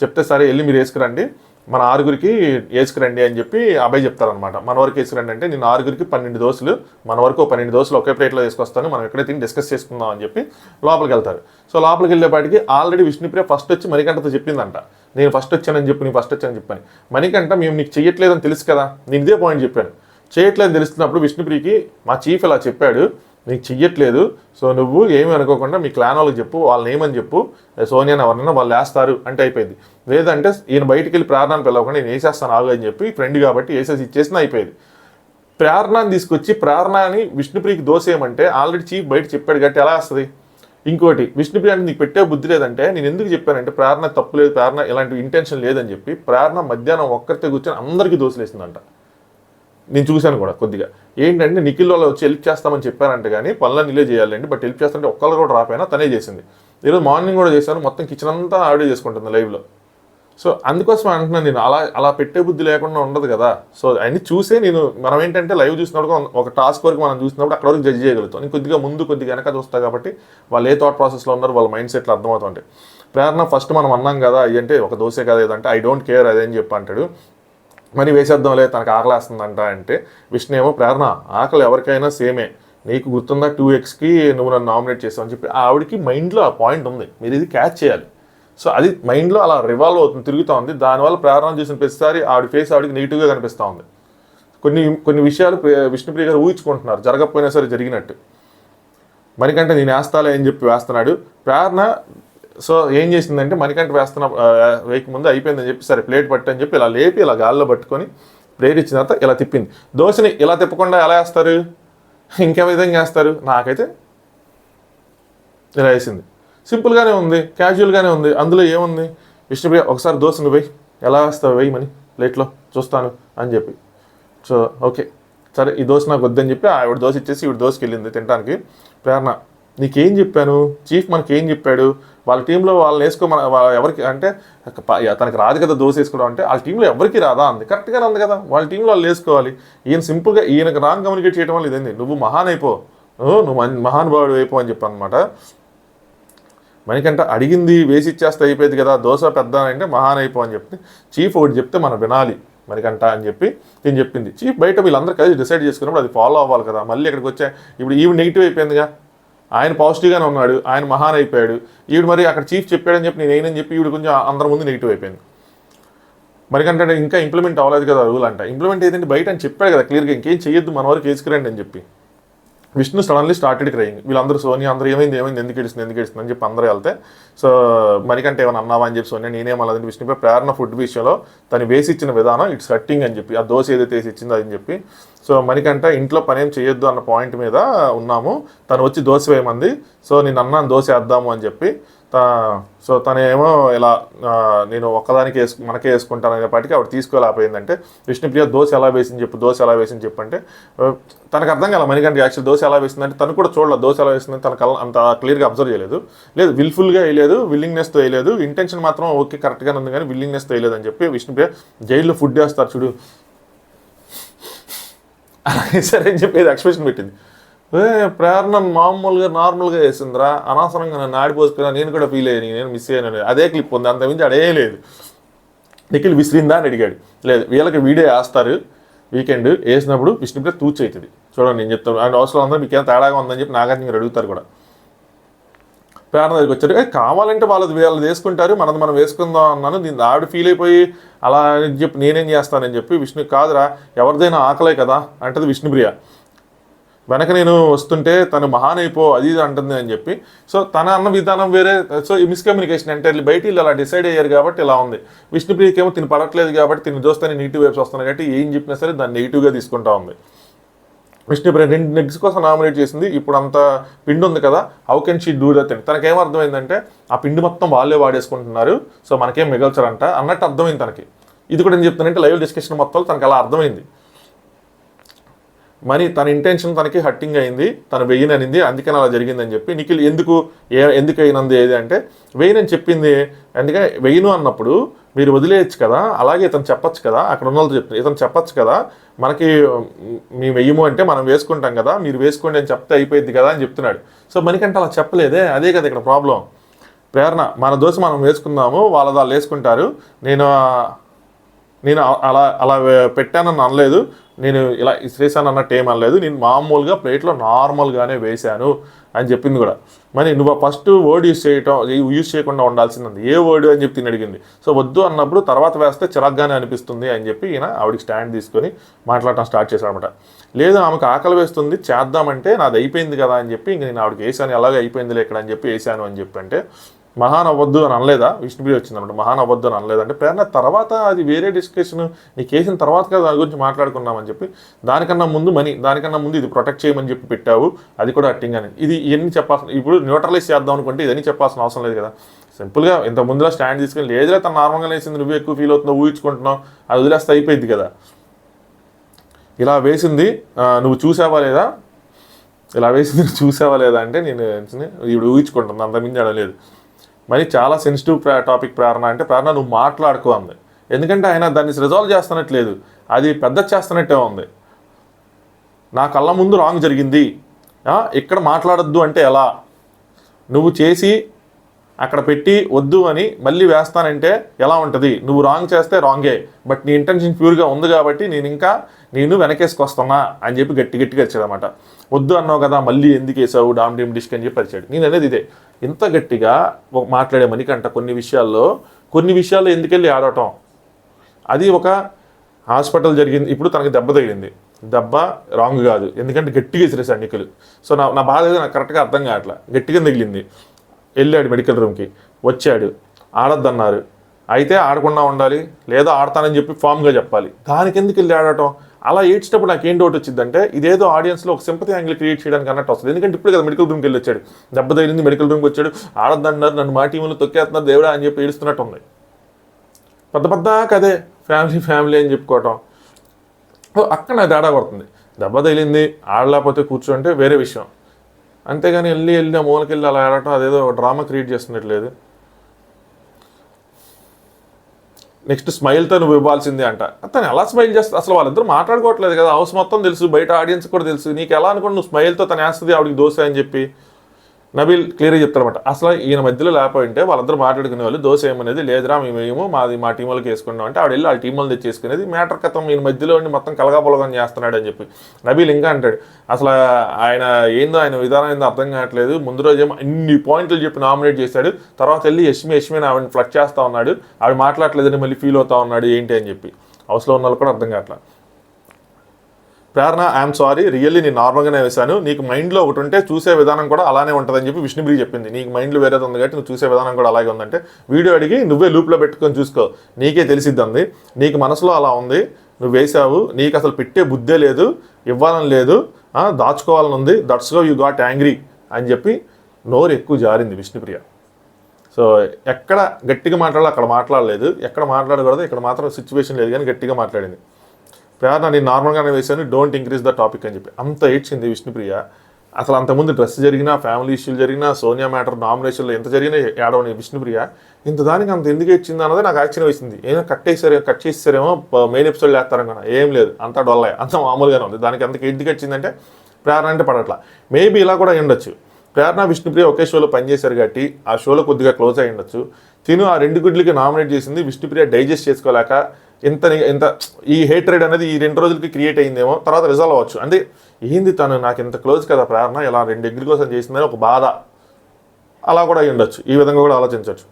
చెప్తే సరే వెళ్ళి మీరు వేసుకురండి, మన 6గురికి వేసుకురండి అని చెప్పి అబ్బాయి చెప్తారనమాట. మన వరకు వేసుకురండి అంటే నేను 6గురికి 12 దోశలు, మన వరకు 12 దోశలు ఒకే ప్లేట్లో వేసుకొస్తాను, మనం ఎక్కడైతే డిస్కస్ చేసుకుందాం అని చెప్పి లోపలికి వెళ్తారు. సో లోపలికి వెళ్ళేపాటికి ఆల్రెడీ విష్ణుప్రియ ఫస్ట్ వచ్చి మణికంఠతో చెప్పిందంట, నేను ఫస్ట్ వచ్చానని చెప్పని. మణికంఠ మేము నీకు చెయ్యట్లేదని తెలుసు కదా, నేను ఇదే పాయింట్ చెప్పాను. చేయట్లేదని తెలుస్తున్నప్పుడు విష్ణుప్రియకి మా చీఫ్ ఇలా చెప్పాడు, నీకు చెయ్యట్లేదు, సో నువ్వు ఏమీ అనుకోకుండా మీ క్లాన్ వాళ్ళకి చెప్పు, వాళ్ళని ఏమని చెప్పు, సోనియాని ఎవరినైనా వాళ్ళు వేస్తారు అంటే అయిపోయింది. లేదంటే ఈయన బయటికి వెళ్ళి ప్రేరణను పిలవకుండా నేను వేసేస్తాను ఆగు అని చెప్పి ఫ్రెండ్ కాబట్టి వేసేసి ఇచ్చేసినా అయిపోయింది. ప్రేరణని తీసుకొచ్చి ప్రేరణని విష్ణుప్రియకి దోసేయమంటే ఆల్రెడీ చీఫ్ బయట చెప్పాడు కాబట్టి ఎలా వస్తుంది? ఇంకోటి విష్ణుప్రియ అంటే నీకు పెట్టే బుద్ధి లేదంటే, నేను ఎందుకు చెప్పానంటే ప్రేరణ తప్పు లేదు, ప్రేరణ ఇలాంటి ఇంటెన్షన్ లేదని చెప్పి ప్రేరణ మధ్యాహ్నం ఒక్కరితో కూర్చొని అందరికీ దోశలేసిందంట. నేను చూశాను కూడా కొద్దిగా. ఏంటంటే నిఖిల్ వాళ్ళు వచ్చి హెల్ప్ చేస్తామని చెప్పారంటే కానీ పనులన్నీ నిలే చేయాలండి, బట్ హెల్ప్ చేస్తుంటే ఒక్కళ్ళు కూడా రాపోయినా తనే చేసింది. ఈరోజు మార్నింగ్ కూడా చేశాను, మొత్తం కిచెన్ అంతా ఆవిడే చేసుకుంటుంది లైవ్లో. సో అందుకోసం అంటున్నాను నేను, అలా పెట్టే బుద్ధి లేకుండా ఉండదు కదా. సో అన్ని చూసే మనం ఏంటంటే లైవ్ చూసినప్పుడు ఒక టాస్క్ వరకు మనం చూసినప్పుడు అక్కడ వరకు జడ్జ్ చేయగలుగుతాం. నేను కొద్దిగా ముందు కొద్దిగా వెనక చూస్తా కాబట్టి వాళ్ళు ఏ థాట్ ప్రాసెస్లో ఉన్నారు, వాళ్ళ మైండ్ సెట్లు అర్థమవుతుంటాయి. ప్రేరణ ఫస్ట్ మనం అన్నాం కదా అంటే ఒక దోశే కదా ఏదంటే ఐ డోంట్ కేర్ అదేం చెప్పి అంటాడు. మరి వేసేద్దాం లేదు తనకు ఆకలి వేస్తుందంట అంటే విష్ణు ఏమో ప్రేరణ ఆకలి ఎవరికైనా సేమే, నీకు గుర్తుందా 2xకి నువ్వు నన్ను నామినేట్ చేసావు అని చెప్పి ఆవిడకి మైండ్లో ఆ పాయింట్ ఉంది, మీరు ఇది క్యాచ్ చేయాలి. సో అది మైండ్లో అలా రివాల్వ్ అవుతుంది, తిరుగుతూ ఉంది. దానివల్ల ప్రేరణ చూసిన ప్రతిసారి ఆవిడ ఫేస్ ఆవిడకి నెగిటివ్గా కనిపిస్తూ ఉంది. కొన్ని విషయాలు విష్ణుప్రియ గారు ఊహించుకుంటున్నారు జరగకపోయినా సరే జరిగినట్టు. మణికంఠ నేను వేస్తాలే అని చెప్పి వేస్తున్నాడు. ప్రేరణ సో ఏం చేసిందంటే మణికంఠ వేయక ముందు అయిపోయిందని చెప్పి సరే ప్లేట్ పట్టు అని చెప్పి ఇలా లేపి ఇలా గాల్లో పట్టుకొని ప్లేట్ ఇచ్చిన తర్వాత ఇలా తిప్పింది. దోశని ఇలా తిప్పకుండా ఎలా వేస్తారు, ఇంకే విధంగా వేస్తారు? నాకైతే ఇలా వేసింది. సింపుల్గానే ఉంది, క్యాజువల్గానే ఉంది. అందులో ఏముంది? విష్ణుప్రియ ఒకసారి దోశ నువ్వు వెయ్యి, ఎలా వేస్తావు వేయమని ప్లేట్లో చూస్తాను అని చెప్పి. సో ఓకే సరే ఈ దోశ నాకు వద్దని చెప్పి ఆవిడ దోశ ఇచ్చేసి ఈవిడ దోశకి వెళ్ళింది తినడానికి. ప్రేరణ నీకేం చెప్పాను, చీఫ్ మనకి ఏం చెప్పాడు, వాళ్ళ టీంలో వాళ్ళని వేసుకోమని ఎవరికి అంటే తనకి రాదు కదా దోశ వేసుకోవడం అంటే, వాళ్ళ టీంలో ఎవరికి రాదా అంది. కరెక్ట్గానే ఉంది కదా, వాళ్ళ టీంలో వాళ్ళు వేసుకోవాలి. ఈయన సింపుల్గా ఈయనకు రాంగ్ కమ్యూనికేట్ చేయడం వల్ల ఇదేంది, నువ్వు మహాన్ అయిపో, నువ్వు మహానుభావుడు అయిపో అని చెప్పి అనమాట. మనకంటే అడిగింది వేసి ఇచ్చేస్తే అయిపోయింది కదా, దోశ పెద్ద అంటే మహాన్ అయిపో అని చెప్పి చీఫ్ ఒకటి చెప్తే మనం వినాలి మనకంట అని చెప్పి నేను చెప్పింది. చీఫ్ బయట వీళ్ళందరూ కలిసి డిసైడ్ చేసుకున్నప్పుడు అది ఫాలో అవ్వాలి కదా. మళ్ళీ ఇక్కడికి వచ్చా ఇప్పుడు ఈవిడ నెగిటివ్ అయిపోయిందిగా, ఆయన పాజిటివ్గానే ఉన్నాడు, ఆయన మహాన్ అయిపోయాడు. ఈవిడ మరి అక్కడ చీఫ్ చెప్పాడని చెప్పి నేను ఏనని చెప్పి ఈవిడ కొంచెం అందరి ముందు నెగిటివ్ అయిపోయింది. మరికంటే ఇంకా ఇంప్లిమెంట్ అవ్వలేదు కదా రూల్ అంట. ఇంప్లిమెంట్ ఏదంటే బయట అని చెప్పాడు కదా క్లియర్గా, ఇంకేం చేయొద్దు మన వరకు వేసుకురండి అని చెప్పి. Vishnu suddenly started crying. వీళ్ళందరూ సోనియా అందరూ ఏమైంది ఎందుకు ఏడుస్తుంది అని చెప్పి అందరూ వెళ్తే, సో మరికంటే ఏమైనా అన్నావా అని చెప్పి సోనియా నేనేమన్నదంటే విష్ణుపై ప్రేరణ ఫుడ్ విషయంలో తను వేసి ఇచ్చిన విధానం ఇట్స్ హట్టింగ్ అని చెప్పి, ఆ దోశ ఏదైతే వేసి ఇచ్చిందో అని చెప్పి. సో మరికంట ఇంట్లో పని ఏం చేయొద్దు అన్న పాయింట్ మీద ఉన్నాము, తను వచ్చి దోశ వేయమంది, సో నేను అన్నాను దోశ వేద్దాము అని చెప్పి. సో తనేమో ఇలా నేను ఒక్కదానికి మనకే వేసుకుంటాను అనేపాటికి ఆవిడ తీసుకోలేకపోయిందంటే, విష్ణుప్రియ దోశ ఎలా వేసింది చెప్పు, దోశ ఎలా వేసింది చెప్పు అంటే తనకు అర్థం కాల. మణికంఠ యాక్చువల్ దోశ ఎలా వేసిందంటే తను కూడా చూడలేదు దోశ ఎలా వేసిందని, తనకు అంత క్లియర్గా అబ్జర్వ్ చేయలేదు. లేదు విల్ఫుల్గా వేయలేదు, విల్లింగ్నెస్తో వేయలేదు, ఇంటెన్షన్ మాత్రం ఓకే కరెక్ట్గానే ఉంది కానీ విల్లింగ్నెస్తో వేయలేదు అని చెప్పి విష్ణుప్రియ జైల్లో ఫుడ్ వేస్తారు చూడు అలాగే సరే అని చెప్పి ఎక్స్ప్రెషన్ పెట్టింది. ప్రేరణ మామూలుగా నార్మల్గా వేసిందిరా, అనవసరంగా నన్ను ఆడిపోసుకున్నా, నేను కూడా ఫీల్ అయ్యాను, నేను మిస్ అయ్యాను, అదే క్లిప్ ఉంది, అంతమించి అడే లేదు. నిఖిల్ విసిరిందా అని అడిగాడు. లేదు వీళ్ళకి వీడియో వేస్తారు వీకెండ్, వేసినప్పుడు విష్ణుప్రియ తూచి అవుతుంది చూడండి నేను చెప్తాను. అండ్ అవసరం అందరూ మీకేం తేడాగా ఉందని చెప్పి నాగార్జున అడుగుతారు కూడా. ప్రేరణ దగ్గరికి వచ్చారు, కావాలంటే వాళ్ళది వేసుకుంటారు, మనది మనం వేసుకుందాం అన్నాను. దీన్ని ఆవిడ ఫీల్ అయిపోయి అలా అని చెప్పి నేనేం చేస్తానని చెప్పి, విష్ణు కాదురా ఎవరిదైనా ఆకలే కదా అంటది విష్ణుప్రియ. వెనక నేను వస్తుంటే తను మహాన్ అయిపో అది ఇది అంటుంది అని చెప్పి. సో తన అన్న విధానం వేరే, సో ఈ మిస్కమ్యూనికేషన్ అంటే బయట వీళ్ళు అలా డిసైడ్ అయ్యారు కాబట్టి ఇలా ఉంది. విష్ణుప్రియకేమో తిని పడట్లేదు కాబట్టి తిని చూస్తే నెగిటివ్ వైబ్స్ వస్తున్నాయి కాబట్టి ఏం చెప్పినా సరే దాన్ని నెగిటివ్గా తీసుకుంటా ఉంది. విష్ణుప్రియ 2 eggs కోసం నామినేట్ చేసింది, ఇప్పుడు అంత పిండి ఉంది కదా, how can she do that అని. తనకేం అర్థమైందంటే ఆ పిండి మొత్తం వాళ్ళే వాడేసుకుంటున్నారు, సో మనకేం మిగల్చరంట అన్నట్టు అర్థమైంది తనకి. ఇది కూడా ఏం చెప్తానంటే లైవ్ డిస్కషన్ మొత్తం తనకు అలా అర్థమైంది. మరి తన ఇంటెన్షన్ తనకి హట్టింగ్ అయింది, తను వెయ్యననింది, అందుకని అలా జరిగిందని చెప్పి. నిఖిల్ ఎందుకు అయినంది ఏది అంటే వెయ్యనని చెప్పింది, అందుకే వెయ్యను అన్నప్పుడు మీరు వదిలేయచ్చు కదా, అలాగే ఇతను చెప్పచ్చు కదా, అక్కడ ఉన్న వాళ్ళతో చెప్తుంది ఇతను చెప్పచ్చు కదా, మనకి మేము వెయ్యము అంటే మనం వేసుకుంటాం కదా, మీరు వేసుకోండి అని చెప్తే అయిపోయింది కదా అని చెప్తున్నాడు. సో మనకంటే అలా చెప్పలేదే, అదే కదా ఇక్కడ ప్రాబ్లం. ప్రేరణ మన దోశ మనం వేసుకుందాము, వాళ్ళు వేసుకుంటారు, నేను అలా అలా పెట్టానని అనలేదు, నేను ఇలా ఇసిరేసాను అన్నట్టు ఏం అనలేదు, నేను మామూలుగా ప్లేట్లో నార్మల్గానే వేశాను అని చెప్పింది కూడా. మరి నువ్వు ఫస్ట్ వర్డ్ యూజ్ చేయకుండా ఉండాల్సింది ఏ వర్డ్ అని చెప్పి తిని అడిగింది. సో వద్దు అన్నప్పుడు తర్వాత వేస్తే చిరాగ్గానే అనిపిస్తుంది అని చెప్పి ఈయన ఆవిడకి స్టాండ్ తీసుకొని మాట్లాడటం స్టార్ట్ చేశాడనమాట. లేదు ఆమెకు ఆకలి వేస్తుంది చేద్దామంటే నాది అయిపోయింది కదా అని చెప్పి ఇంక నేను ఆవిడకి వేసాను, ఎలాగో అయిపోయిందిలే ఇక్కడ అని చెప్పి వేసాను అని చెప్పి. అంటే మహాన్ అవ్వద్దు అని అనలేదా, విష్ణుప్రియ వచ్చిందన్నమాట, మహాన్ అవ్వద్దు అని అనలేదంటే ప్రేరణ తర్వాత అది వేరే డిస్కషన్, నీకు వేసిన తర్వాత కదా దాని గురించి మాట్లాడుకున్నామని చెప్పి. దానికన్నా ముందు ఇది ప్రొటెక్ట్ చేయమని చెప్పి పెట్టావు, అది కూడా అట్టింగ్ అని. ఇది ఇవన్నీ చెప్పాల్సిన, ఇప్పుడు న్యూట్రలైజ్ చేద్దాం అనుకుంటే ఇదన్నీ చెప్పాల్సిన అవసరం లేదు కదా. సింపుల్గా ఇంత ముందులో స్టాండ్ తీసుకొని లేదులే తను నార్మల్గా వేసింది, నువ్వు ఎక్కువ ఫీల్ అవుతున్నావు, ఊహించుకుంటున్నావు, అది వదిలేస్తే అయిపోయింది కదా. ఇలా వేసింది నువ్వు చూసావా లేదా, ఇలా వేసింది నువ్వు చూసావా లేదా అంటే నేను ఇప్పుడు ఊహించుకుంటున్నాను, అంతమించి అడలేదు. మరి చాలా సెన్సిటివ్ టాపిక్ ప్రేరణ అంటే, ప్రేరణ నువ్వు మాట్లాడుకో అంది. ఎందుకంటే ఆయన దాన్ని రిజాల్వ్ చేస్తున్నట్లేదు, అది పెద్ద చేస్తున్నట్టే ఉంది. నా కళ్ళ ముందు రాంగ్ జరిగింది, ఇక్కడ మాట్లాడొద్దు అంటే ఎలా, నువ్వు చేసి అక్కడ పెట్టి వద్దు అని మళ్ళీ వేస్తానంటే ఎలా ఉంటుంది, నువ్వు రాంగ్ చేస్తే రాంగే, బట్ నీ ఇంటెన్షన్ ప్యూర్గా ఉంది కాబట్టి నేను వెనకేసుకొస్తున్నా అని చెప్పి గట్టిగా వచ్చాడనమాట. వద్దు అన్నావు కదా మళ్ళీ ఎందుకు వేసావు డామ్ డీమ్ డిస్క్ అని చెప్పి వచ్చాడు. నేను అనేది ఇదే, ఇంత గట్టిగా మాట్లాడే మణికంఠ కొన్ని విషయాల్లో ఎందుకెళ్ళి ఆడటం. అది ఒక హాస్పిటల్ జరిగింది, ఇప్పుడు తనకి దెబ్బ తగిలింది, దెబ్బ రాంగ్ కాదు, ఎందుకంటే గట్టిగా విసిరేసాడు నిఖిల్. సో నా బాధ నాకు కరెక్ట్గా అర్థం కావట్లా, గట్టిగా తగిలింది, వెళ్ళాడు మెడికల్ రూమ్కి, వచ్చాడు, ఆడొద్దన్నారు, అయితే ఆడకుండా ఉండాలి లేదా ఆడతానని చెప్పి ఫామ్గా చెప్పాలి, దానికి ఎందుకు వెళ్ళి ఆడటం. అలా ఏడ్చేటప్పుడు నాకు ఏం డౌట్ వచ్చిందంటే ఇదేదో ఆడియన్స్లో ఒక సింపతి యాంగిల్ క్రియేట్ చేయడానికి అన్నట్టు వస్తుంది. ఎందుకంటే ఇప్పుడు కదా మెడికల్ రూమ్కి వెళ్ళి వచ్చాడు, దెబ్బ తగిలింది, మెడికల్ రూమ్కి వచ్చాడు, ఆడద్దన్నారు, నన్ను మా టీంలో తొక్కేస్తున్నారు దేవుడా అని చెప్పి ఏడుస్తున్నట్టు ఉంది. పెద్ద కదే ఫ్యామిలీ అని చెప్పుకోవటం అక్కడ నాకు తేడా పడుతుంది. దెబ్బ తగిలింది ఆడలేకపోతే కూర్చోంటే వేరే విషయం, అంతేగాని వెళ్ళి ఆ మూలకి వెళ్ళి అలా ఆడటం అదేదో డ్రామా క్రియేట్ చేస్తున్నట్లేదు. నెక్స్ట్ స్మైల్తో నువ్వు ఇవ్వాల్సిందే అంట. తను ఎలా స్మైల్ చేస్తా, అసలు వాళ్ళిద్దరు మాట్లాడుకోవట్లేదు కదా, హౌస్ మొత్తం తెలుసు, బయట ఆడియన్స్ కూడా తెలుసు, నీకు ఎలా అనుకోండి నువ్వు స్మైల్తో తను వేస్తుంది ఆవిడకి దోశ అని చెప్పి నబీల్ క్లియర్గా చెప్తారనమాట. అసలు ఈయన మధ్యలో లేకపోయింటే వాళ్ళందరూ మాట్లాడుకునే వాళ్ళు దోశ ఏమనేది లేదురా మేము మా టీం వాళ్ళకి వేసుకున్నాం అంటే ఆవిడ వెళ్ళి వాళ్ళ టీం వాళ్ళు తెచ్చేసుకునేది మ్యాటర్ కథం, ఈయన మధ్యలో ఉండి మొత్తం కలగాపొలగం చేస్తున్నాడు అని చెప్పి నబీల్ ఇంకా అంటాడు. అసలు ఆయన విధానం ఏందో అర్థం కావట్లేదు, ముందు రోజు ఏమో ఇన్ని పాయింట్లు చెప్పి నామినేట్ చేశాడు, తర్వాత వెళ్ళి యష్మి ఆవిడని ఫ్లడ్ చేస్తూ ఉన్నాడు, ఆవిడ మాట్లాడలేదని మళ్ళీ ఫీల్ అవుతా ఉన్నాడు ఏంటి అని చెప్పి హౌస్లో ఉన్న వాళ్ళు కూడా అర్థం కావట్లేదు. ప్రేరణ ఐఎమ్ సారీ, రియల్లీ నేను నార్మల్గానే వేశాను, నీకు మైండ్లో ఒకటి ఉంటే చూసే విధానం కూడా అలానే ఉంటుందని చెప్పి విష్ణుప్రియ చెప్పింది. నీకు మైండ్లో వేరేది ఉంది కాబట్టి నువ్వు చూసే విధానం కూడా అలాగే ఉందంటే వీడియో అడిగి నువ్వే లూప్లో పెట్టుకొని చూసుకో, నీకే తెలిసిద్ది, నీకు మనసులో అలా ఉంది, నువ్వు వేసావు, నీకు అసలు పెట్టే బుద్ధే లేదు, ఇవ్వాలని లేదు, దాచుకోవాలని ఉంది, that's how you got angry అని చెప్పి నోరు ఎక్కువ జారింది విష్ణుప్రియ. సో ఎక్కడ గట్టిగా మాట్లాడాలి అక్కడ మాట్లాడలేదు, ఎక్కడ మాట్లాడకూడదు ఇక్కడ మాత్రం సిచ్యువేషన్ లేదు కానీ గట్టిగా మాట్లాడింది. ప్రేరణ నేను నార్మల్గానే వేశాను, డోంట్ ఇంక్రీజ్ ద టాపిక్ అని చెప్పి అంత ఏడ్చింది విష్ణుప్రియ. అసలు అంతకుముందు డ్రెస్ జరిగినా, ఫ్యామిలీ ఇష్యూలు జరిగినా, సోనియా మ్యాటర్ నామినేషన్లో ఎంత జరిగినా ఏడవని విష్ణుప్రియ ఇంత దానికి అంత ఎందుకు ఏడ్చింది అన్నది నాకు ఆశ్చర్యం వేసింది. ఏమో కట్ చేసేసారేమో మెయిన్ ఎపిసోడ్ వేస్తారనుకున్నా, ఏం లేదు, అంత డొల్లే, అంత మామూలుగానే ఉంది. దానికి అంతకు ఎందుకు వచ్చిందంటే ప్రేరణ అంటే పడట్లా. మేబీ ఇలా కూడా ఉండొచ్చు, ప్రేరణ విష్ణుప్రియ ఒకే షోలో పనిచేశారు కాబట్టి ఆ షోలో కొద్దిగా క్లోజ్ అయి ఉండొచ్చు. తిను ఆ 2 గుడ్లకి నామినేట్ చేసింది, విష్ణుప్రియ డైజెస్ట్ చేసుకోలేక ఇంత ఈ హేట్రేడ్ అనేది ఈ 2 రోజులకి క్రియేట్ అయిందేమో, తర్వాత రిజాల్వ్ అవ్వచ్చు. అంటే ఏంది తను నాకు ఇంత క్లోజ్ కదా ప్రేరణ, ఇలా 2 ఎగ్గుల కోసం చేసిందని ఒక బాధ, అలా కూడా అయి ఉండొచ్చు, ఈ విధంగా కూడా ఆలోచించవచ్చు.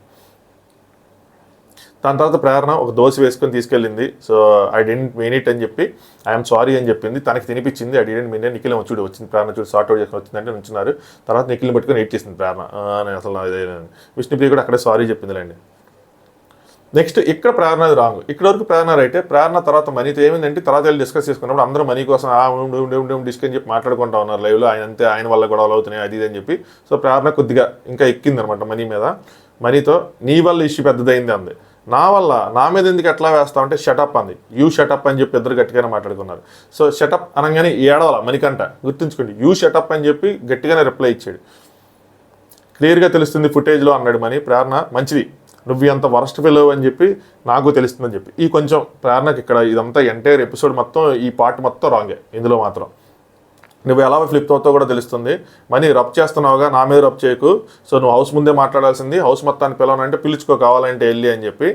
దాని తర్వాత ప్రేరణ ఒక దోశ వేసుకొని తీసుకెళ్ళింది. So I don't mean it అని చెప్పి ఐఎమ్ సారీ అని చెప్పింది, తనకి తినిపించింది. ఐ డెంట్ మీన్ నిఖిల్ చూడు వచ్చింది, ప్రేరణ చూడు సార్ట్ అవుట్ చేసుకుని వచ్చిందంటే నుంచున్నారు. తర్వాత నిఖిల్ని పట్టుకొని ఎయిట్ చేసింది ప్రేరణ, నేను అసలు విష్ణుప్రియ కూడా అక్కడే సారీ చెప్పిందిలేండి. నెక్స్ట్ ఇక్కడ ప్రేరణ రాంగ్, ఇక్కడ వరకు ప్రేరణ రైటే. ప్రేరణ తర్వాత మనీతో ఏమైందంటే తర్వాత వెళ్ళి డిస్కస్ చేసుకున్నప్పుడు అందరూ మనీ కోసం డిస్కస్ అని చెప్పి మాట్లాడుకుంటా ఉన్నారు లైవ్లో, ఆయన వల్ల గొడవలు అవుతున్నాయి అది అని చెప్పి. సో ప్రేరణ కొద్దిగా ఇంకా ఎక్కింది అనమాట మనీ మీద. మనీతో నీ వల్ల ఇష్యూ పెద్దదైంది అంది, నా మీద ఎందుకు ఎట్లా వేస్తావు అంటే షటప్ అంది, యూ షటప్ అని చెప్పి ఇద్దరు గట్టిగానే మాట్లాడుకున్నారు. సో షటప్ అనగానే ఏడవాల మణికంట, గుర్తుంచుకోండి, యూ షటప్ అని చెప్పి గట్టిగానే రిప్లై ఇచ్చాడు. క్లియర్గా తెలుస్తుంది ఫుటేజ్లో అన్నాడు మనీ. ప్రేరణ మంచిది, నువ్వు అంత వరస్ట్ ఫెలో అని చెప్పి నాకు తెలుస్తుందని చెప్పి ఈ కొంచెం ప్రేరణకి ఇక్కడ ఇదంతా ఎంటైర్ ఎపిసోడ్ మొత్తం ఈ పార్ట్ మొత్తం రాంగే. ఇందులో మాత్రం నువ్వు ఎలా ఫ్లిప్ అవుతావు కూడా తెలుస్తుంది. మనీ రబ్ చేస్తున్నావుగా, నా మీద రబ్ చేయకు, సో నువ్వు హౌస్ ముందే మాట్లాడాల్సింది, హౌస్ మొత్తాన్ని పిలవనంటే పిలుచుకో కావాలంటే వెళ్ళి అని చెప్పి.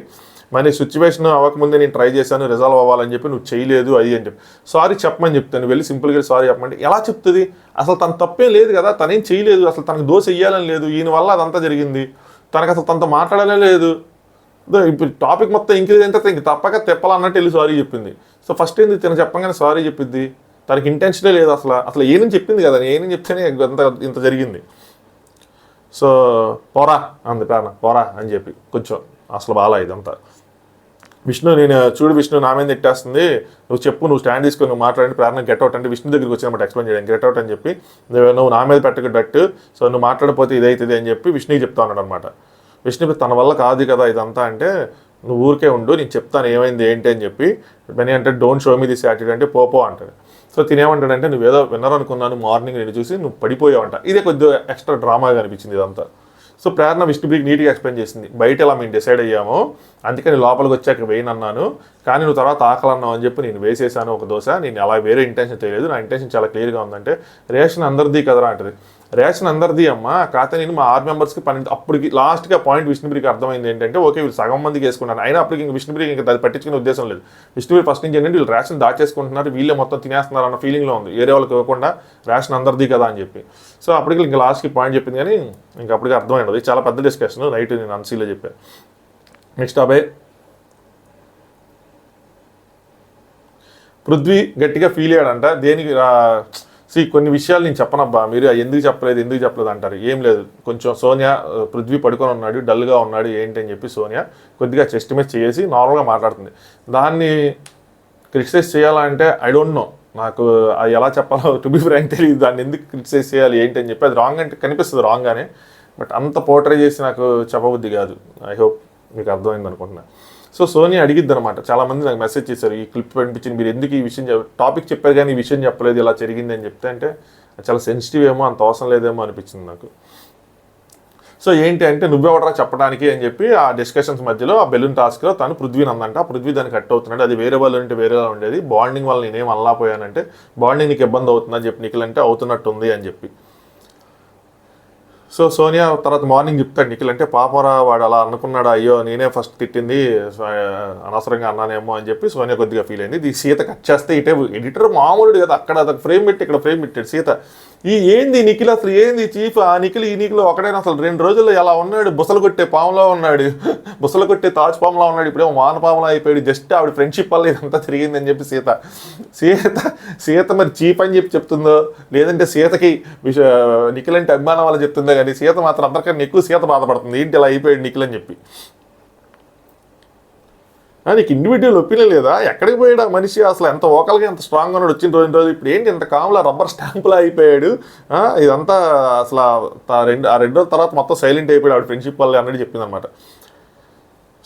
మనీ సిచ్యువేషన్ అవ్వకముందే నేను ట్రై చేశాను రిజాల్వ్ అవ్వాలని చెప్పి, నువ్వు చేయలేదు అది అని చెప్పి సారీ చెప్పమని చెప్తాను, వెళ్ళి సింపుల్గా సారీ చెప్పమంటే ఎలా చెప్తుంది, అసలు తను తప్పేం లేదు కదా, తనేం చేయలేదు, అసలు తనకు దోశ వేయాలని లేదు, ఈయన వల్ల అదంతా జరిగింది, తనకు అసలు తనతో మాట్లాడలే లేదు, ఇప్పుడు టాపిక్ మొత్తం ఇంక్రీజ్ అయితే ఇంక తప్పక తెప్పాలన్నట్టు వెళ్ళి సారీ చెప్పింది. సో ఫస్ట్ ఏంది తను చెప్పగానే సారీ చెప్పిద్ది, తనకి ఇంటెన్షనే లేదు అసలు ఏమని చెప్పింది కదా, ఏమని చెప్తేనే ఇంత జరిగింది. సో పోరా అంది ప్రేరణ, పోరా అని చెప్పి కొంచెం అసలు బాగా ఇదంతా. విష్ణు నా మీద నెట్టేస్తుంది, నువ్వు చెప్పు, నువ్వు స్టాండ్ తీసుకొని నువ్వు మాట్లాడి ప్రేరణ గెట్అవుట్ అంటే విష్ణు దగ్గరికి వచ్చినప్పుడు ఎక్స్ప్లెయిన్ చేయడానికి గెట్అవుట్ అని చెప్పి, నువ్వు నా మీద పెట్టకు, సో నువ్వు మాట్లాడిపోతే ఇదైతుంది అని చెప్పి విష్ణుకి చెప్తా ఉన్నాడు అనమాట. విష్ణు తన వల్ల కాదు కదా ఇదంతా అంటే, నువ్వు ఊరికే ఉండు, నేను చెప్తాను ఏమైంది ఏంటి అని చెప్పి. మనీ అంటే don't show me this attitude అంటే పోపో అంటాడు. సో తినేమంటాడంటే నువ్వేదో విన్నరనుకున్నాను, మార్నింగ్ నేను చూసి నువ్వు పడిపోయావంట. ఇదే కొద్దిగా ఎక్స్ట్రా డ్రామాగా అనిపించింది ఇదంతా. సో ప్రేరణ విష్ణుప్రియకి నీట్గా ఎక్స్ప్లెయిన్ చేసింది, బయట ఇలా మేము డిసైడ్ అయ్యాము, అందుకని లోపలికి వచ్చాక వేయనన్నాను, కానీ నువ్వు తర్వాత ఆకలన్నావు అని చెప్పి నేను వేసేసాను ఒక దోశ, నేను అలా వేరే ఇంటెన్షన్ తెలియదు, నా ఇంటెన్షన్ చాలా క్లియర్గా ఉందంటే, రేషన్ అందరిది కదరా అంటది. రేషన్ అందరిది అమ్మ, కాకపోతే నేను మా 6 మెంబర్స్కి 12 అప్పటికి లాస్ట్గా పాయింట్ విష్ణుప్రియకి అర్థమైంది ఏంటంటే, ఓకే వీళ్ళు సగం మందికి వేసుకున్నారు, అయినా అప్పటికి ఇంక విష్ణుప్రియకి ఇంకా అది పట్టించుకునే ఉద్దేశం లేదు. విష్ణుప్రియ ఫస్ట్ నుంచి ఏంటంటే వీళ్ళు రేషన్ దాచేసుకుంటున్నారు, వీళ్ళే మొత్తం తినేస్తున్నారు అన్న ఫీలింగ్లో ఉంది, వేరే వాళ్ళకి ఇవ్వకుండా రేషన్ అందరిది కదా అని చెప్పి. సో అప్పటికి ఇంకా లాస్ట్కి పాయింట్ చెప్పింది, కానీ ఇంకా అప్పటికి అర్థమైంది. చాలా పెద్ద డిస్కషన్ నైట్ నేను అన్సీలో చెప్పాను. నెక్స్ట్ అబ్బాయి పృథ్వీ గట్టిగా ఫీల్ అయ్యాడంట, దేనికి కొన్ని విషయాలు నేను చెప్పనబ్బా, మీరు ఎందుకు చెప్పలేదు అంటారు. ఏం లేదు, కొంచెం సోనియా పృథ్వీ పడుకొని ఉన్నాడు, డల్గా ఉన్నాడు ఏంటి అని చెప్పి సోనియా కొద్దిగా చెస్ట్ మీద చేసి నార్మల్గా మాట్లాడుతుంది. దాన్ని క్రిటిసైజ్ చేయాలంటే ఐ డోంట్ నో, నాకు అది ఎలా చెప్పాలో టు బి ఫ్రాంక్ తెలియదు. దాన్ని ఎందుకు క్రిటిసైజ్ చేయాలి ఏంటి అని చెప్పి, అది రాంగ్ అంటే కనిపిస్తుంది రాంగ్గానే, బట్ అంత పోర్ట్రే చేసి నాకు చెప్పబుద్ధి కాదు. ఐ హోప్ మీకు అర్థమైంది అనుకుంటున్నా. సో సోనియా అడిగిద్ది అనమాట, చాలామంది నాకు మెసేజ్ చేశారు ఈ క్లిప్ పంపించింది, మీరు ఎందుకు ఈ విషయం టాపిక్ చెప్పారు కానీ ఈ విషయం చెప్పలేదు, ఇలా జరిగింది అని చెప్తే, అంటే చాలా సెన్సిటివ్ ఏమో, అంత అవసరం లేదేమో అనిపించింది నాకు. సో ఏంటి అంటే నువ్వెవడరా చెప్పడానికి అని చెప్పి ఆ డిస్కషన్స్ మధ్యలో ఆ బెలూన్ టాస్క్లో తను పృథ్వీని అందంట. ఆ పృథ్వీ దానికి కట్ అవుతున్నాడు, అది వేరే వాళ్ళు అంటే వేరేలా ఉండేది, బాండింగ్ వల్ల నేనేం అల్లాపోయానంటే బాండింగ్ నీకు ఇబ్బంది అవుతుందని చెప్పి నిఖిల్ అంటే అవుతున్నట్టుంది అని చెప్పి. సో సోనియా తర్వాత మార్నింగ్ చెప్తాడు నిఖిల్ అంటే, పాపరా వాడు అలా అనుకున్నాడు, అయ్యో నేనే ఫస్ట్ తిట్టింది, అనవసరంగా అన్నానేమో అని చెప్పి సోనియా కొద్దిగా ఫీల్ అయింది. ఇది సీత కట్ చేస్తే ఇటే ఎడిటర్ మామూలుడు కదా, అక్కడ అదొక ఫ్రేమ్ పెట్టి ఇక్కడ ఫ్రేమ్ పెట్టాడు సీత. ఏంది నిఖిల్ అసలు ఏంది చీఫ్, ఆ నిఖిల్ ఈ నిఖిల్ ఒకడైనా అసలు 2 రోజుల్లో ఎలా ఉన్నాడు, బుసలు కొట్టే పాములో ఉన్నాడు, బుసలు కొట్టే తాజ్ పాములా ఉన్నాడు, ఇప్పుడేమో వానపాములా అయిపోయాడు, జస్ట్ ఆవిడ ఫ్రెండ్షిప్ వల్ల ఇదంతా తిరిగిందని చెప్పి సీత మరి చీఫ్ అని చెప్పి చెప్తుందో, లేదంటే సీతకి నిఖిల్ అంటే అభిమానం వల్ల చెప్తుందో కానీ సీత మాత్రం అందరికన్నా ఎక్కువ సీత బాధపడుతుంది, ఏంటి ఇలా అయిపోయాడు నిఖిల్ అని చెప్పి. నీకు ఇండివిజువల్ ఒపీనియన్ లేదా, ఎక్కడికి పోయాడు ఆ మనిషి, అసలు ఎంత ఓకల్గా ఎంత స్ట్రాంగ్గా ఉన్నాడు వచ్చిన రోజు, ఇప్పుడు ఏంటి ఇంత కామ్లా రబ్బర్ స్టాంపులా అయిపోయాడు, ఇదంతా అసలు ఆ 2 రోజుల తర్వాత మొత్తం సైలెంట్ అయిపోయాడు ఆవిడ ఫ్రెండ్షిప్ వల్ల అన్నది చెప్పింది అనమాట.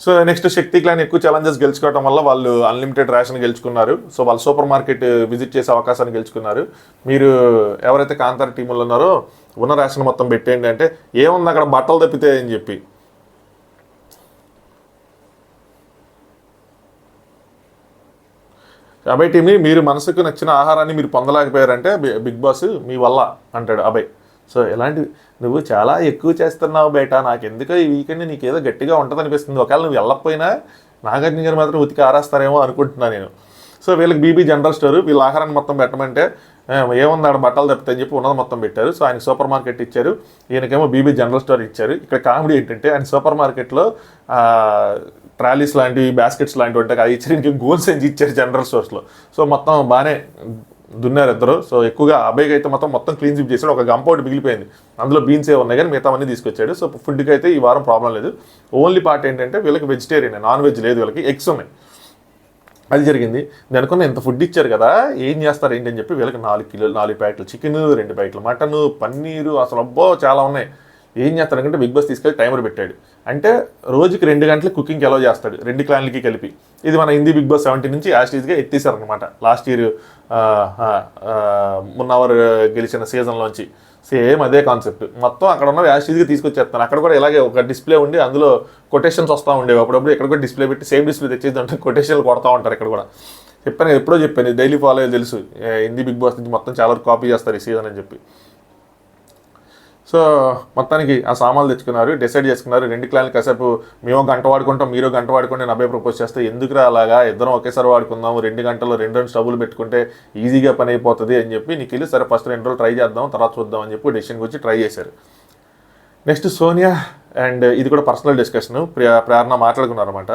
సో నెక్స్ట్ శక్తి క్లాన్ ఎక్కువ ఛాలెంజెస్ గెలుచుకోవడం వల్ల వాళ్ళు అన్లిమిటెడ్ రేషన్ గెలుచుకున్నారు. సో వాళ్ళు సూపర్ మార్కెట్ విజిట్ చేసే అవకాశాన్ని గెలుచుకున్నారు. మీరు ఎవరైతే కాంతార టీంలో ఉన్నారో ఉన్న రేషన్ మొత్తం పెట్టేయండి అంటే, ఏముంది అక్కడ బట్టలు తప్పితే అని చెప్పి. అభయ్ టీమ్ని మీరు మనసుకు నచ్చిన ఆహారాన్ని మీరు పొందలేకపోయారంటే బిగ్ బాస్ మీ వల్ల అంటాడు అభయ్. సో ఇలాంటివి నువ్వు చాలా ఎక్కువ చేస్తున్నావు బేట, నాకు ఎందుకో ఈ వీకెండ్ నీకు ఏదో గట్టిగా ఉంటుంది అనిపిస్తుంది, ఒకవేళ నువ్వు వెళ్ళకపోయినా నాగార్జున గారు మాత్రం ఉతికి ఆరేస్తారేమో అనుకుంటున్నాను నేను. సో వీళ్ళకి బీబీ జనరల్ స్టోర్, వీళ్ళ ఆహారాన్ని మొత్తం పెట్టమంటే ఏముంది ఆడ బట్టలు తప్పితే చెప్పి ఉన్నది మొత్తం పెట్టారు. సో ఆయన సూపర్ మార్కెట్ ఇచ్చారు, ఈయనకేమో బీబీ జనరల్ స్టోర్ ఇచ్చారు. ఇక్కడ కామెడీ ఏంటంటే ఆయన సూపర్ మార్కెట్లో ట్రాలీస్ లాంటివి బాస్కెట్స్ లాంటివి ఉంటాయి, అది ఇచ్చారు, ఇంక గోల్ సెంజ్ ఇచ్చారు జనరల్ స్టోర్స్లో. సో మొత్తం బాగానే దున్నారు ఇద్దరు. సో ఎక్కువగా అబ్బాయికి అయితే మొత్తం క్లీన్ స్వీప్ చేశాడు, ఒక గంపౌట్ మిగిలిపోయింది, అందులో బీన్స్ ఏ ఉన్నాయి కానీ మిగతావన్నీ తీసుకొచ్చాడు. సో ఫుడ్కి అయితే ఈ వారం ప్రాబ్లం లేదు. ఓన్లీ పార్ట్ ఏంటంటే వీళ్ళకి వెజిటేరియన్, నాన్ వెజ్ లేదు, వీళ్ళకి ఎగ్స్ ఉన్నాయి, అది జరిగింది. నేను అనుకున్న ఇంత ఫుడ్ ఇచ్చారు కదా ఏం చేస్తారు ఏంటి అని చెప్పి వీళ్ళకి 4 ప్యాకెట్లు చికెన్, 2 ప్యాకెట్లు మటన్, పన్నీరు, అసలు అబ్బో చాలా ఉన్నాయి. ఏం చేస్తాడంటే బిగ్ బాస్ తీసుకెళ్ళి టైమర్ పెట్టాడు, అంటే రోజుకి 2 గంటలు కుకింగ్కి అలౌ చేస్తాడు 2 క్లాన్లకి కలిపి. ఇది మన హిందీ బిగ్ బాస్ 17 నుంచి యాస్టీజ్గా ఎత్తేసారనమాట లాస్ట్ ఇయర్ మున్నవర్ గెలిచిన సీజన్లోంచి. సేమ్ అదే కాన్సెప్ట్, మొత్తం అక్కడ ఉన్న యాస్టీజ్గా తీసుకొచ్చేస్తాను. అక్కడ కూడా ఇలాగే ఒక డిస్ప్లే ఉండి అందులో కొటేషన్స్ వస్తూ ఉండేవి, అప్పుడప్పుడు ఇక్కడ కూడా డిస్ప్లే పెట్టి సేమ్ డిస్ప్లే తెచ్చేది అంటే కొటేషన్లు కొడతా ఉంటారు. ఇక్కడ కూడా చెప్పాను, ఎప్పుడో చెప్పాను, డైలీ ఫాలో అయ్యి తెలుసు, హిందీ బిగ్ బాస్ నుంచి మొత్తం చాలా కాపీ చేస్తారు ఈ సీజన్ అని చెప్పి. సో మొత్తానికి ఆ సామాన్లు తెచ్చుకున్నారు, డిసైడ్ చేసుకున్నారు 2 క్లాన్లు కాసేపు మేము గంట వాడుకుంటాం, మీరు గంట వాడుకుంటే నేను అబ్బాయి ప్రపోజ్ చేస్తే ఎందుకురా అలాగా, ఇద్దరం ఒకేసారి వాడుకుందాం, 2 గంటల్లో 2 స్టవ్లు పెట్టుకుంటే ఈజీగా పని అయిపోతుంది అని చెప్పి నిఖిల్ సరే ఫస్ట్ 2 రోజులు ట్రై చేద్దాం తర్వాత చూద్దాం అని చెప్పి డెసిషన్కి వచ్చి ట్రై చేశారు. నెక్స్ట్ సోనియా అండ్ ఇది కూడా పర్సనల్ డిస్కషన్, ప్రేరణ మాట్లాడుకున్నారన్నమాట.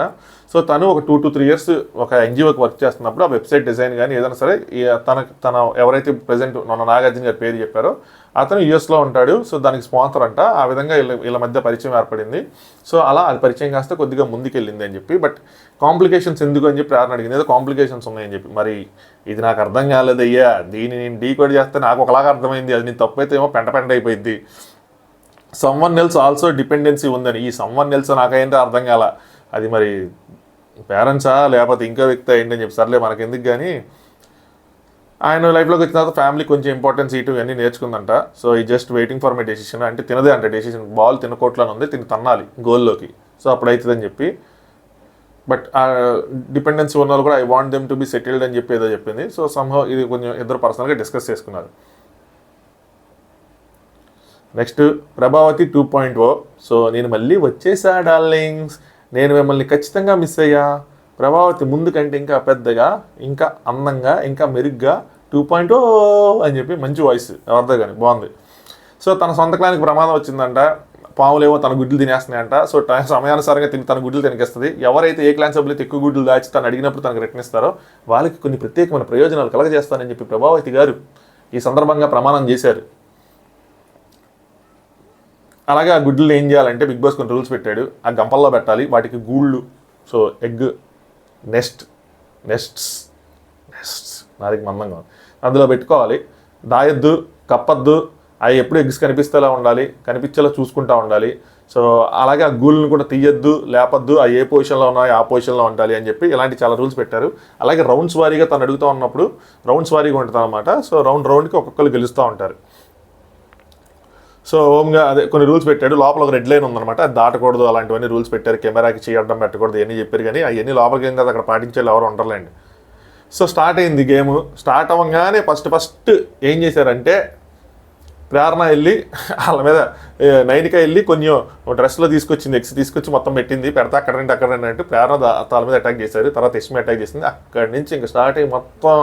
సో తను ఒక 2 to 3 years ఒక ఎన్జిఓకి వర్క్ చేస్తున్నప్పుడు ఆ వెబ్సైట్ డిజైన్ కానీ ఏదైనా సరే తన ఎవరైతే ప్రెజెంట్ మన నాగార్జున గారి పేరు చెప్పారో అతను యూఎస్లో ఉంటాడు. సో దానికి స్పాన్సర్ అంట, ఆ విధంగా వీళ్ళ మధ్య పరిచయం ఏర్పడింది. సో అలా అది పరిచయం కాస్తే కొద్దిగా ముందుకెళ్ళింది అని చెప్పి, బట్ కాంప్లికేషన్స్ ఎందుకు అని చెప్పి ప్రేరణ అడిగింది, ఏదో కాంప్లికేషన్స్ ఉన్నాయని చెప్పి. మరి ఇది నాకు అర్థం కాలేదు అయ్యా, దీన్ని నేను డీకోడ్ చేస్తే నాకు ఒకలాగా అర్థమైంది, అది నేను తప్పు అయితే ఏమో పెంట అయిపోయింది. సమ్వన్ ఎల్స్ ఆల్సో డిపెండెన్సీ ఉందని, ఈ సమ్వన్ ఎల్స్ నాకైతే అర్థం కాల, అది మరి పేరెంట్సా లేకపోతే ఇంకో వ్యక్తి అయ్యింది అని చెప్పి సర్లే మనకెందుకు. కానీ ఆయన లైఫ్లోకి వచ్చిన తర్వాత ఫ్యామిలీ కొంచెం ఇంపార్టెన్స్ ఇటు అన్నీ నేర్చుకుందంట. సో ఈ just waiting for my decision, అంటే తినదే అంట డెసిషన్, బాల్ తినకోట్లోనే ఉంది, తన్నాలి గోల్లోకి, సో అప్పుడు అవుతుందని చెప్పి. బట్ డిపెండెన్సీ ఉన్న వాళ్ళు కూడా I want them to be settled అని చెప్పి ఏదో చెప్పింది. సో సంహౌ ఇది కొంచెం ఇద్దరు పర్సనల్గా డిస్కస్ చేసుకున్నారు. నెక్స్ట్ ప్రభావతి 2.0. సో నేను మళ్ళీ వచ్చేసా డార్లింగ్స్, నేను మిమ్మల్ని ఖచ్చితంగా మిస్ అయ్యా. ప్రభావతి ముందు కంటే ఇంకా పెద్దగా, ఇంకా అందంగా, ఇంకా మెరుగ్గా 2.0 అని చెప్పి మంచి వాయిస్, ఎవరిదో కానీ బాగుంది. సో తన సొంత క్లానికి ప్రమాదం వచ్చిందంట, పాములేమో తన గుడ్లు తినేస్తున్నాయంట. సో సమయానుసారంగా తన గుడ్లు తినికేస్తుంది. ఎవరైతే ఏ క్లాన్ సభ్యులైతే ఎక్కువ గుడ్లు దాచి తను అడిగినప్పుడు తనకు రిటర్న్ ఇస్తారో వాళ్ళకి కొన్ని ప్రత్యేకమైన ప్రయోజనాలు కలగజేస్తానని చెప్పి ప్రభావతి గారు ఈ సందర్భంగా ప్రమాణం చేశారు. అలాగే ఆ గుడ్లు ఏం చేయాలంటే బిగ్ బాస్ కొన్ని రూల్స్ పెట్టాడు, ఆ గంపల్లో పెట్టాలి, వాటికి గూళ్ళు, సో ఎగ్ నెస్ట్స్ నాదికి మందంగా ఉంది, అందులో పెట్టుకోవాలి. దాయొద్దు, కప్పద్దు, అవి ఎప్పుడు ఎగ్స్ కనిపిస్తేలా ఉండాలి, కనిపించేలా చూసుకుంటూ ఉండాలి. సో అలాగే ఆ గూళ్ళని కూడా తీయద్దు, లేపద్దు, అవి ఏ పొజిషన్లో ఉన్నాయో ఆ పొజిషన్లో ఉండాలి అని చెప్పి ఇలాంటి చాలా రూల్స్ పెట్టారు. అలాగే రౌండ్స్ వారీగా తను అడుగుతూ ఉన్నప్పుడు రౌండ్స్ వారీగా ఉంటుంది అనమాట. సో రౌండ్కి ఒక్కొక్కరు గెలుస్తూ ఉంటారు. సో ఓమ్గా అదే కొన్ని రూల్స్ పెట్టాడు. లోపల ఒక రెడ్ లైన్ ఉందన్నమాట, అది దాటకూడదు, అలాంటివన్నీ రూల్స్ పెట్టారు. కెమెరాకి చేయడం పెట్టకూడదు ఇవన్నీ చెప్పారు, కానీ అవన్నీ లోపలికి ఏం కాదు, అక్కడ పాటించేది ఎవరు ఉండర్లేండి. సో స్టార్ట్ అయింది గేమ్. స్టార్ట్ అవ్వగానే ఫస్ట్ ఏం చేశారంటే ప్రేరణ వెళ్ళి వాళ్ళ మీద నైనిక వెళ్ళి కొంచెం డ్రెస్లో తీసుకొచ్చింది, ఎగ్స్ తీసుకొచ్చి మొత్తం పెట్టింది, పెడతా అక్కడంటే అంటే ప్రేరణ వాళ్ళ మీద అటాక్ చేశారు. తర్వాత యష్మి అటాక్ చేసింది. అక్కడి నుంచి ఇంకా స్టార్ట్ అయ్యి మొత్తం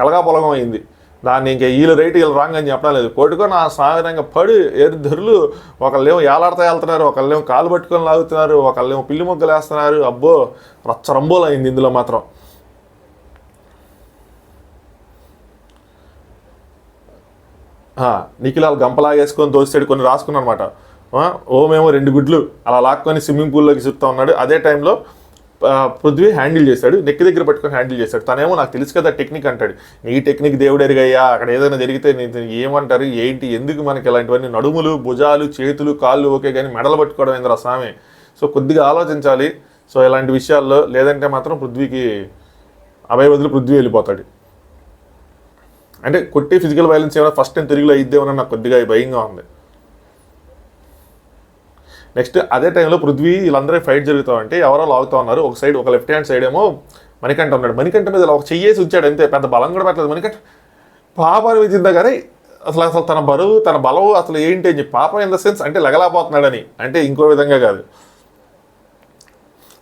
కలగాపొలగం అయింది. దాన్ని ఇంకా వీళ్ళు రైట్ వీళ్ళు రాంగ్ అని చెప్పడం లేదు. కొట్టుకొని ఆ సాధారణంగా పడి ఎదురులు ఒకళ్ళేమో ఏలాడుతా వెళ్తున్నారు, ఒకళ్ళేమో కాలు పట్టుకొని లాగుతున్నారు, ఒకళ్ళేమో పిల్లి మొగ్గలు వేస్తున్నారు. అబ్బో రచ్చరంబోలు అయింది ఇందులో మాత్రం. నిఖిలాలు గంపలాగేసుకొని తోస్తాడు, కొన్ని రాసుకున్నాను అనమాట. ఓమేమో 2 గుడ్లు అలా లాక్కొని స్విమ్మింగ్ పూల్లోకి చెప్తా ఉన్నాడు. అదే టైంలో పృథ్వీ హ్యాండిల్ చేశాడు, నెక్కి దగ్గర పట్టుకొని హ్యాండిల్ చేశాడు. తనేమో నాకు తెలుసు కదా టెక్నిక్ అంటాడు. నీ టెక్నిక్ దేవుడు ఎరిగయ్యా, అక్కడ ఏదైనా జరిగితే ఏమంటారు ఏంటి, ఎందుకు మనకి ఇలాంటివన్నీ నడుములు, భుజాలు, చేతులు, కాళ్ళు ఓకే, కానీ మెడలు పట్టుకోవడం ఏంద్రా స్వామి. సో కొద్దిగా ఆలోచించాలి సో ఇలాంటి విషయాల్లో, లేదంటే మాత్రం పృథ్వీకి అభయ బదులు పృథ్వీ వెళ్ళిపోతాడు. అంటే కొట్టి ఫిజికల్ వైలెన్స్ ఏమైనా ఫస్ట్ టైం తెలుగులో అయిద్దేమని నాకు కొద్దిగా భయంగా ఉంది. నెక్స్ట్ అదే టైంలో పృథ్వీ వీళ్ళందరూ ఫైట్ జరుగుతామంటే ఎవరో లాగుతూ ఉన్నారు. ఒక సైడ్, ఒక లెఫ్ట్ హ్యాండ్ సైడ్ ఏమో మణికంఠ ఉన్నాడు. మణికంఠ మీద ఒక చెయ్యేసి ఉంచాడు అంతే, పెద్ద బలం కూడా పెట్టలేదు మణికంఠ. పాపాన్ని విధిందా కానీ అసలు తన బరువు, తన బలవు అసలు ఏంటి అని చెప్పి, పాపం ఇన్ ద సెన్స్ అంటే లగలాపోతున్నాడని, అంటే ఇంకో విధంగా కాదు.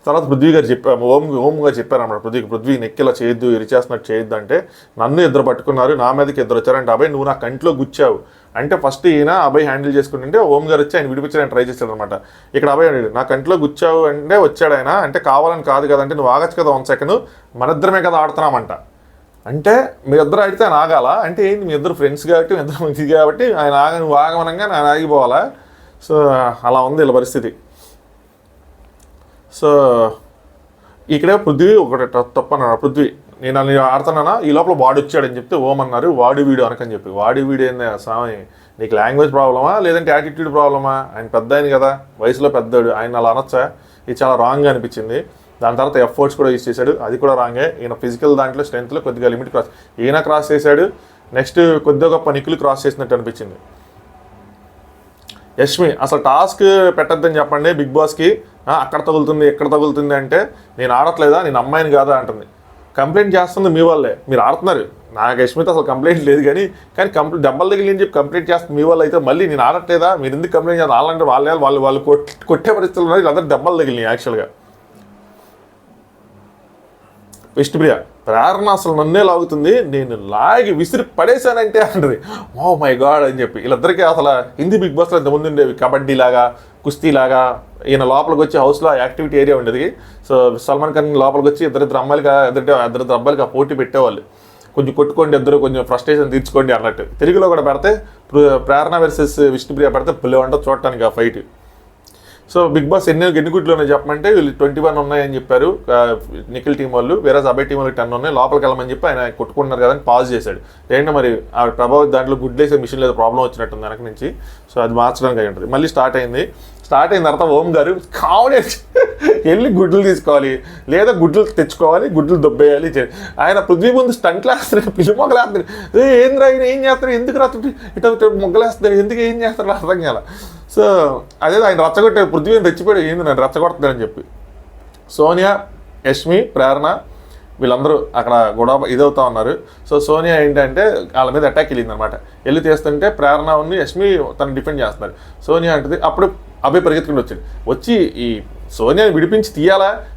తర్వాత పృథ్వీ గారు చెప్పాము, ఓంగా చెప్పారన్నమాట పృథ్వీ నెక్కిలా చేయొద్దు, ఇరిచేస్తున్నట్టు చేయొద్దు అంటే, నన్ను 2 పట్టుకున్నారు, నా మీదకి 2 వచ్చారంటే, అబ్బాయి నువ్వు నా కంట్లో గుచ్చావు అంటే ఫస్ట్ ఈయన అబ్బాయి హ్యాండిల్ చేసుకుంటుంటే ఓం గారు వచ్చి ఆయన విడిపించడానికి ట్రై చేశాడు అనమాట. ఇక్కడ అబ్బాయి అడిగాడు, నా కంట్లో గుచ్చావు అంటే వచ్చాడు ఆయన, అంటే కావాలని కాదు కదంటే నువ్వు ఆగచ్చు కదా 1 సెకండ్, మన ఇద్దరమే కదా ఆడుతున్నామంట. అంటే మీ ఇద్దరు ఆడితే ఆయన ఆగాల అంటే ఏంటి, మీ ఇద్దరు ఫ్రెండ్స్ కాబట్టి, మీ ఇద్దరు మంచిది కాబట్టి ఆయన నువ్వు ఆగమనంగా ఆయన ఆగిపోవాలా. సో అలా ఉంది వీళ్ళ పరిస్థితి. సో ఇక్కడే పృథ్వీ ఒకటి తప్పు అన్నాడు. పృథ్వీ నేను ఆడుతున్నానా, ఈ లోపల వాడు వచ్చాడని చెప్తే ఓమన్నారు, వాడు వీడు అనకని చెప్పి. వాడు వీడు ఏంది స్వామి, నీకు లాంగ్వేజ్ ప్రాబ్లమా లేదంటే యాటిట్యూడ్ ప్రాబ్లమా? ఆయన పెద్ద ఆయన కదా, వయసులో పెద్దోడు, ఆయన అలా అనొచ్చా? ఇది చాలా రాంగ్ అనిపించింది. దాని తర్వాత ఎఫర్ట్స్ కూడా యూజ్ చేశాడు, అది కూడా రాంగే. ఈయన ఫిజికల్ దాంట్లో స్ట్రెంత్లో కొద్దిగా లిమిట్ క్రాస్, ఈయన క్రాస్ చేశాడు. నెక్స్ట్ కొద్దిగా గొప్ప నిక్కులు క్రాస్ చేసినట్టు అనిపించింది. యష్మి అసలు టాస్క్ పెట్టద్దని చెప్పండి బిగ్ బాస్కి, అక్కడ తగులుతుంది ఎక్కడ తగులుతుంది అంటే, నేను ఆడట్లేదా, నేను అమ్మాయిని కాదా అంటుంది. కంప్లైంట్ చేస్తుంది మీ వాళ్ళే, మీరు ఆడుతున్నారు. నాకు యష్మితో అసలు కంప్లైంట్ లేదు, కానీ దెబ్బలు తగిలి అని చెప్పి కంప్లైంట్ చేస్తుంది మీ వాళ్ళు. అయితే మళ్ళీ నేను ఆడట్లేదా, మీరు ఎందుకు కంప్లైంట్ చేస్తారు? వాళ్ళంటే వాళ్ళు కొట్టే పరిస్థితులు ఉన్నారు, వీళ్ళందరూ దెబ్బలు తగిలినాయి. యాక్చువల్గా విష్ణుప్రియ ప్రేరణ అసలు నన్నే లాగుతుంది, నేను లాగి విసిరి పడేశానంటే అంటది. ఓ మై గాడ్ అని చెప్పి. వీళ్ళిద్దరికీ అసలు హిందీ బిగ్ బాస్లో ఇంతకుముందు ఉండేవి కబడ్డీ లాగా, కుస్తీలాగా. ఈయన లోపలికి వచ్చి హౌస్లో యాక్టివిటీ ఏరియా ఉండేది. సో సల్మాన్ ఖాన్ లోపలికి వచ్చి ఇద్దరు అబ్బాయిలకి ఆ పోటీ పెట్టేవాళ్ళు. కొంచెం కొట్టుకోండి ఇద్దరు, కొంచెం ఫ్రస్ట్రేషన్ తీర్చుకోండి అన్నట్టు. తెలుగులో కూడా పెడితే ప్రేరణ వర్సెస్ విష్ణుప్రియ పెడితే భలే ఉండదు చూడటానికి ఆ ఫైట్. సో బిగ్ బాస్ ఎన్ని గుడ్లు ఉన్నాయి చెప్పమంటే, వీళ్ళు 21 ఉన్నాయని చెప్పారు నిఖిల్ టీం వాళ్ళు, వేరే అబ్బాయి టీం వాళ్ళకి 10 ఉన్నాయి. లోపలికి వెళ్ళమని చెప్పి ఆయన కొట్టుకుంటున్నారు కదా అని పాజ్ చేశాడు. ఏంటంటే మరి ఆ ప్రభావం దాంట్లో గుడ్లు వేసే మిషన్ లేదు, ప్రాబ్లం వచ్చినట్టుంది వెనక నుంచి. సో అది మార్చడానికి అయి ఉంటుంది. మళ్ళీ స్టార్ట్ అయిన తర్వాత ఓం గారు కావడే వెళ్ళి గుడ్లు తీసుకోవాలి, లేదా గుడ్లు తెచ్చుకోవాలి, గుడ్లు దొబ్బేయాలి. ఆయన పృథ్వీ ముందు స్టంట్లు వేస్తారు, పిల్లి మొగ్గలు వేస్తారు. ఏంద్రా ఆయన ఏం చేస్తారు, ఎందుకు రాత్రి ఇటు మొగ్గలు వేస్తారు, ఎందుకు ఏం చేస్తారు అర్థం కాల. సో అదే ఆయన రచ్చగొట్టే పృథ్వీని రెచ్చిపోయాడు, ఏంది నన్ను రెచ్చగొడుతుందని చెప్పి. సోనియా, యష్మి, ప్రేరణ వీళ్ళందరూ అక్కడ గొడవ ఇదవుతా ఉన్నారు. సో సోనియా ఏంటంటే వాళ్ళ మీద అటాక్ వెళ్ళింది అనమాట. వెళ్ళి తీస్తుంటే ప్రేరణ ఉంది, యష్మి తను డిఫెండ్ చేస్తున్నారు. సోనియా అంటది, అప్పుడు అబ్బాయి పరిగెత్తుకుని వచ్చి ఈ సోనియాని విడిపించి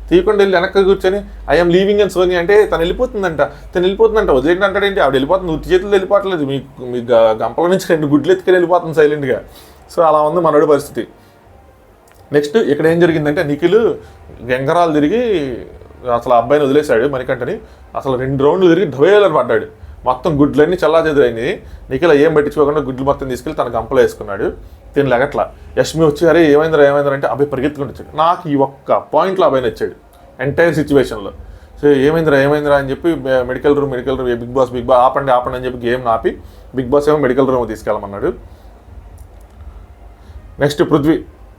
తీయకుండా వెళ్ళి వెనక్కి కూర్చొని ఐఎమ్ లీవింగ్ అని సోనియా అంటే తను వెళ్ళిపోతుందంట వదిలేంటి అంటాడేంటి, ఆవిడ వెళ్ళిపోతుంది, ఉత్తి చేతులు వెళ్ళిపోవట్లేదు, మీ గంపల నుంచి 2 గుడ్లు ఎత్తుకొని వెళ్ళిపోతుంది సైలెంట్గా. సో అలా ఉంది మనోడి పరిస్థితి. నెక్స్ట్ ఇక్కడ ఏం జరిగిందంటే, నిఖిల్ గంగరాలు తిరిగి అసలు అబ్బాయిని వదిలేశాడు మణికంఠని. అసలు 2 రౌండ్లు తిరిగి ధవేలని పడ్డాడు, మొత్తం గుడ్లన్నీ చల్లాచెదురైంది. నిఖిల్ ఏం పట్టించుకోకుండా గుడ్లు మొత్తం తీసుకెళ్ళి తన గంపలో వేసుకున్నాడు. తిని లెగట్లా. యష్మి వచ్చి అరే ఏమైందిరా అంటే అబ్బాయి పరిగెత్తుకుంటూ వచ్చాడు. నాకు ఈ ఒక్క పాయింట్లో అబ్బాయి నచ్చాడు ఎంటైర్ సిచ్యువేషన్లో. సో సో ఏమైందిరా అని చెప్పి మెడికల్ రూమ్ బిగ్ బాస్ ఆపండి అని చెప్పి గేమ్ ఆపి బిగ్ బాస్ ఏమో మెడికల్ రూమ్ తీసుకెళ్ళమన్నాడు. నెక్స్ట్ పృథ్వీ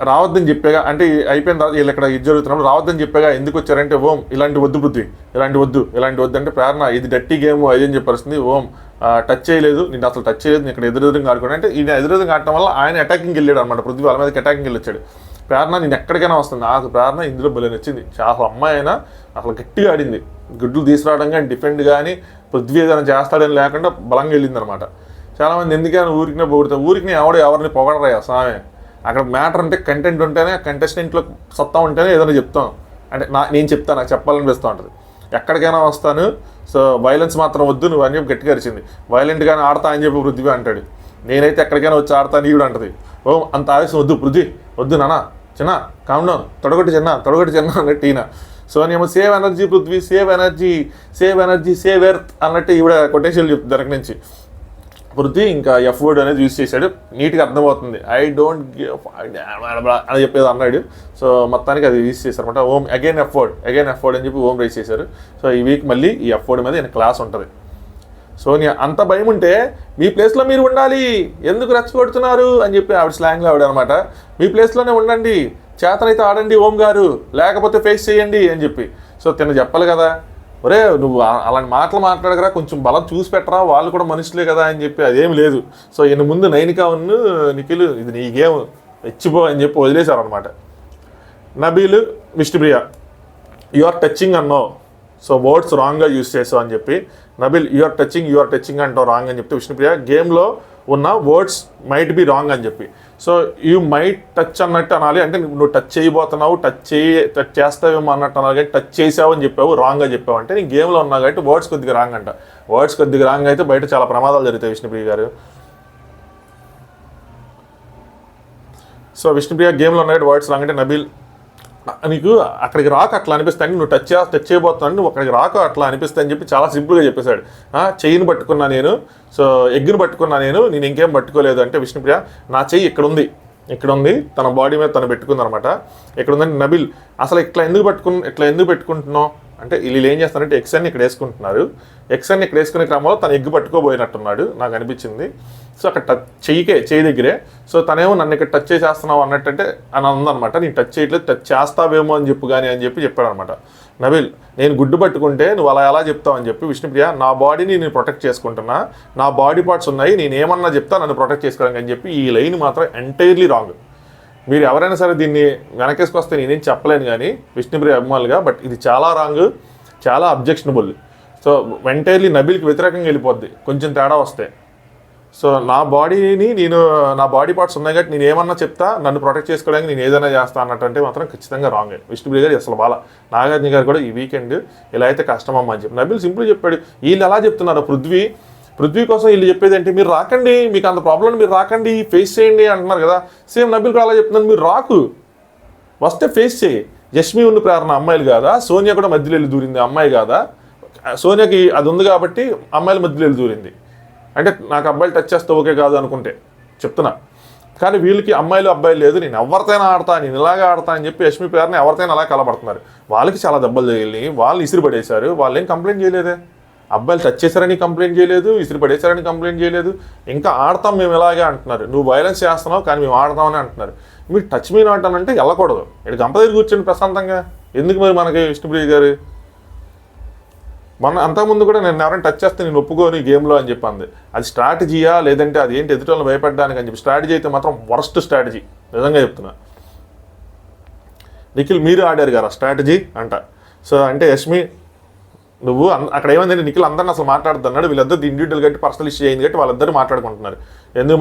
రావద్దని చెప్పాగా, అంటే అయిపోయిన తర్వాత వీళ్ళు ఇక్కడ ఇది జరుగుతున్నప్పుడు రావద్దని చెప్పాగా, ఎందుకు వచ్చారంటే ఓం ఇలాంటి వద్దు పృథ్వీ, ఇలాంటి వద్దు అంటే ప్రేరణ ఇది డట్టి గేమ్ అది అని చెప్పాల్సింది. ఓం టచ్ చేయలేదు, నేను అసలు టచ్ చేయలేదు, నేను ఇక్కడ ఎదురెదురుగా ఆడుకున్నాను అంటే ఈయన ఎదురెదురుగా ఆడటం వల్ల ఆయన అటాకింగ్ వెళ్ళాడు అనమాట. పృథ్వీ వాళ్ళ మీదకి అటాకింగ్ వెళ్ళొచ్చాడు. ప్రేరణ నేను ఎక్కడికైనా వస్తుంది, నాకు ప్రేరణ ఇందులో భలే నచ్చింది. చాలా అమ్మాయి అయినా అసలు గట్టిగా ఆడింది, గుడ్లు తీసుకురావడం కానీ డిఫెండ్ కానీ పృథ్వీ ఏదైనా చేస్తాడని లేకుండా బలంగా వెళ్ళింది అనమాట. చాలామంది ఎందుకైనా ఊరికినే పొగుడుతారు, ఊరికి ఎవరిని పొగడరాయా స్వామి. అక్కడ మ్యాటర్ అంటే కంటెంట్ ఉంటేనే, కంటెస్టెంట్లో సత్తా ఉంటేనే ఏదైనా చెప్తాం. అంటే నేను చెప్తాను, నాకు చెప్పాలనిపిస్తూ ఉంటుంది. ఎక్కడికైనా వస్తాను, సో వైలెన్స్ మాత్రం వద్దు నువ్వు అని చెప్పి గట్టిగా అరిచింది. వైలెంట్గానే ఆడతా అని చెప్పి పృథ్వీ అంటాడు. నేనైతే ఎక్కడికైనా వచ్చి ఆడతాను ఈవిడ అంటది. ఓ అంత ఆవేశం వద్దు పృథ్వీ, వద్దు నాన్న, చిన్న కామ్ డౌన్, తొడగొట్టి చిన్న అన్నట్టు ఈయన. సో నేమో save energy Prithvi, save energy save earth అన్నట్టు ఈవిడ కొటేషన్ చెప్తుంది వెనక నుంచి. పృథ్వీ ఇంకా ఎఫ్ వర్డ్ అనేది యూజ్ చేశాడు, నీట్గా అర్థమవుతుంది. ఐ డోంట్ గివ్ అని చెప్పేది అన్నాడు. సో మొత్తానికి అది యూజ్ చేశారు అనమాట. ఓం అగైన్ ఎఫ్ వర్డ్ అని చెప్పి ఓం రైజ్ చేశారు. సో ఈ వీక్ మళ్ళీ ఈ ఎఫ్ వర్డ్ మీద క్లాస్ ఉంటుంది. సోనియా అంత భయం ఉంటే మీ ప్లేస్లో మీరు ఉండాలి, ఎందుకు రెచ్చగొడుతున్నారు అని చెప్పి ఆవిడ స్లాంగ్లో ఆవిడ అనమాట. మీ ప్లేస్లోనే ఉండండి, చేతనైతే ఆడండి ఓం గారు, లేకపోతే ఫేస్ చేయండి అని చెప్పి. సో తిన చెప్పాలి కదా, ఒరే నువ్వు అలాంటి మాటలు మాట్లాడగరా, కొంచెం బలం చూసి పెట్టరా, వాళ్ళు కూడా మనుషులే కదా అని చెప్పి. అదేమి లేదు. సో ఈయన ముందు నైనికా నిఖిల్ ఇది నీ గేమ్ ఇచ్చిపో అని చెప్పి వదిలేశారు అనమాట. Nabeel Vishnupriya you are touching అన్నావు, సో వర్డ్స్ రాంగ్గా యూజ్ చేసావు అని చెప్పి. నబిల్ యు ఆర్ టచింగ్ అంటావు రాంగ్ అని చెప్తే విష్ణుప్రియ గేమ్లో ఉన్న వర్డ్స్ మైట్ బి రాంగ్ అని చెప్పి. సో యూ మైట్ టచ్ అన్నట్టు అనాలి, అంటే నువ్వు టచ్ చేయబోతున్నావు, టచ్ చేస్తావేమో అన్నట్టు అనాలి. కానీ టచ్ చేసావు అని చెప్పావు, రాంగ్గా చెప్పావు అంటే నీ గేమ్లో ఉన్నావు కాబట్టి వర్డ్స్ కొద్దిగా రాంగ్ అంట. వర్డ్స్ కొద్దిగా రాంగ్ అయితే బయట చాలా ప్రమాదాలు జరుగుతాయి విష్ణుప్రియ గారు. సో విష్ణుప్రియ గేమ్లో ఉన్నాయి వర్డ్స్ రాంగ్ అంటే నబిల్ నీకు అక్కడికి రాక అట్లా అనిపిస్తాయి, నువ్వు టచ్ చేయబోతున్నాను, నువ్వు అక్కడికి రాక అట్లా అనిపిస్తాయి అని చెప్పి చాలా సింపుల్గా చెప్పేశాడు. చెయ్యిని పట్టుకున్నా నేను, సో ఎగ్గుని పట్టుకున్నా నేను ఇంకేం పట్టుకోలేదు అంటే విష్ణుప్రియ నా చెయ్యి ఇక్కడ ఉంది తన బాడీ మీద తను పెట్టుకుంది అనమాట. ఇక్కడ ఉందంటే నబిల్ అసలు ఇట్లా ఎందుకు పెట్టుకుంటున్నావు అంటే వీళ్ళు ఏం చేస్తారంటే ఎక్స్ అని ఇక్కడ వేసుకుంటున్నారు. ఎక్స్ అని ఇక్కడ వేసుకునే క్రమంలో తను ఎగ్గు పట్టుకోబోయినట్టున్నాడు నాకు అనిపించింది. సో అక్కడ చెయ్యి దగ్గరే. సో తనేమో నన్ను ఇక్కడ టచ్ చేసేస్తున్నావు అన్నట్టంటే అని ఉందనమాట. నేను టచ్ చేయట్లేదు, టచ్ చేస్తావేమో అని చెప్పాడు అనమాట. నబిల్ నేను గుడ్డు పట్టుకుంటే నువ్వు ఎలా చెప్తావు అని చెప్పి విష్ణుప్రియ నా బాడీని నేను ప్రొటెక్ట్ చేసుకుంటున్నా, నా బాడీ పార్ట్స్ ఉన్నాయి, నేను ఏమన్నా చెప్తా నన్ను ప్రొటెక్ట్ చేసుకోవడానికి అని చెప్పి. ఈ లైన్ మాత్రం ఎంటైర్లీ రాంగ్. మీరు ఎవరైనా సరే దీన్ని వెనకేసుకొస్తే నేనేం చెప్పలేను కానీ విష్ణుప్రియ అభిమానులుగా, బట్ ఇది చాలా రాంగ్, చాలా అబ్జెక్షనబుల్. సో ఎంటైర్లీ నబిల్కి వ్యతిరేకంగా వెళ్ళిపోద్ది కొంచెం తేడా వస్తే. సో నా బాడీ పార్ట్స్ ఉన్నాయి కాబట్టి నేను ఏమన్నా చెప్తా, నన్ను ప్రొటెక్ట్ చేసుకోవడానికి నేను ఏదైనా చేస్తా అన్నట్టు మాత్రం ఖచ్చితంగా రాంగ్. విష్ణుప్రియ గారు అసలు బాగా, నాగార్జున గారు కూడా ఈ వీకెండ్ ఇలా అయితే కష్టమమ్మా అని చెప్పి. నబిల్ సింపుల్ చెప్పాడు. వీళ్ళు ఎలా చెప్తున్నారు పృథ్వీ కోసం వీళ్ళు చెప్పేది ఏంటి, మీరు రాకండి, మీకు అంత ప్రాబ్లం, మీరు రాకండి, ఫేస్ చేయండి అంటున్నారు కదా. సేమ్ నబిల్ కూడా అలా చెప్తున్నాను, మీరు రాకు, వస్తే ఫేస్ చేయి. యష్మి ప్రేరణ అమ్మాయిలు కాదా, సోనియా కూడా మధ్యలో వెళ్ళి దూరింది అమ్మాయి కాదా, సోనియాకి అది ఉంది కాబట్టి అమ్మాయిల మధ్యలో వెళ్ళి దూరింది. అంటే నాకు అబ్బాయిలు టచ్ చేస్తే ఓకే కాదు అనుకుంటే చెప్తున్నా, కానీ వీళ్ళకి అమ్మాయిలు అబ్బాయిలు లేదు, నేను ఎవరితోనైనా ఆడతా, నేను ఇలాగే ఆడతా అని చెప్పి యష్మి ప్రేరణ ఎవరితోనైనా అలా కలబడుతున్నారు. వాళ్ళకి చాలా దెబ్బలు తగిలి వాళ్ళు ఇసిరి పడేశారు, వాళ్ళు ఏం కంప్లైంట్ చేయలేదే. అబ్బాయిలు టచ్ చేశారని కంప్లైంట్ చేయలేదు, ఇసిరి పడేశారని కంప్లైంట్ చేయలేదు, ఇంకా ఆడతాం మేము ఇలాగే అంటున్నారు. నువ్వు వైలెన్స్ చేస్తున్నావు కానీ మేము ఆడతామని అంటున్నారు. మీరు టచ్ మీ నాట్ అంటే వెళ్ళకూడదు, ఇక్కడ గంప దగ్గర కూర్చొని ప్రశాంతంగా ఎందుకు మరి మనకి విష్ణుప్రియ గారు. అంతకుముందు కూడా నేను ఎవరైనా టచ్ చేస్తే నేను ఒప్పుకోని గేమ్లో అని చెప్పింది. అది స్ట్రాటజీయా లేదంటే అది ఏంటి ఎదుటి భయపడడానికి అని చెప్పి. స్ట్రాటజీ అయితే మాత్రం వర్స్ట్ స్ట్రాటజీ, నిజంగా చెప్తున్నా. నిఖిల్ మీరు ఆడారు కదా స్ట్రాటజీ అంట. సో అంటే యష్మి నువ్వు అక్కడ ఏమైందంటే నిఖిల్ అందరిని అసలు మాట్లాడుతున్నాడు, వీళ్ళిద్దరు ఇండివిజువల్ గట్టి పర్సనల్ ఇష్యూ అయింది కాబట్టి వాళ్ళిద్దరు మాట్లాడుకుంటున్నారు. ఎందుకు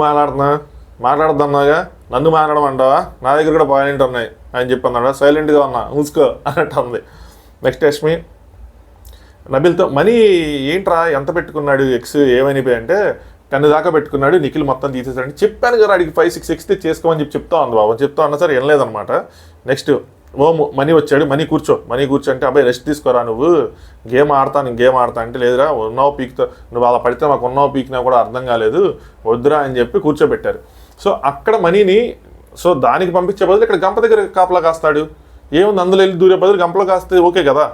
మాట్లాడుతున్నాగా, నన్ను మాట్లాడమంటావా, నా దగ్గర కూడా పాయింట్ ఉన్నాయి అని చెప్పి అన్నాడు. సైలెంట్గా ఉన్నా మూసుకో అన్నట్టు ఉంది. నెక్స్ట్ యష్మి నబిల్తో మనీ ఏంట్రా ఎంత పెట్టుకున్నాడు, ఎక్స్ ఏమైపోయి అంటే 10 దాకా పెట్టుకున్నాడు, నిఖిల్ మొత్తం తీసేసాడు. చెప్పాను కదా అడిగి 5-6 ఎక్స్తే చేసుకోమని చెప్తా ఉంది బాబు, చెప్తా అన్నా సరే వినలేదనమాట. నెక్స్ట్ మనీ వచ్చాడు, మనీ కూర్చో అంటే అబ్బాయి రెస్ట్ తీసుకోరా, నువ్వు గేమ్ ఆడతా అంటే లేదురా ఉన్నావు పీక్తో, నువ్వు అలా పడితే మాకు ఉన్నావు పీకినా కూడా అర్థం కాలేదు, వద్దురా అని చెప్పి కూర్చోబెట్టారు. సో అక్కడ మనీని దానికి పంపించే బదులు ఇక్కడ గంప దగ్గర కాపలా కాస్తాడు, ఏముంది అందులో వెళ్ళి దూరే బదులు గంపలో కాస్తే ఓకే కదా.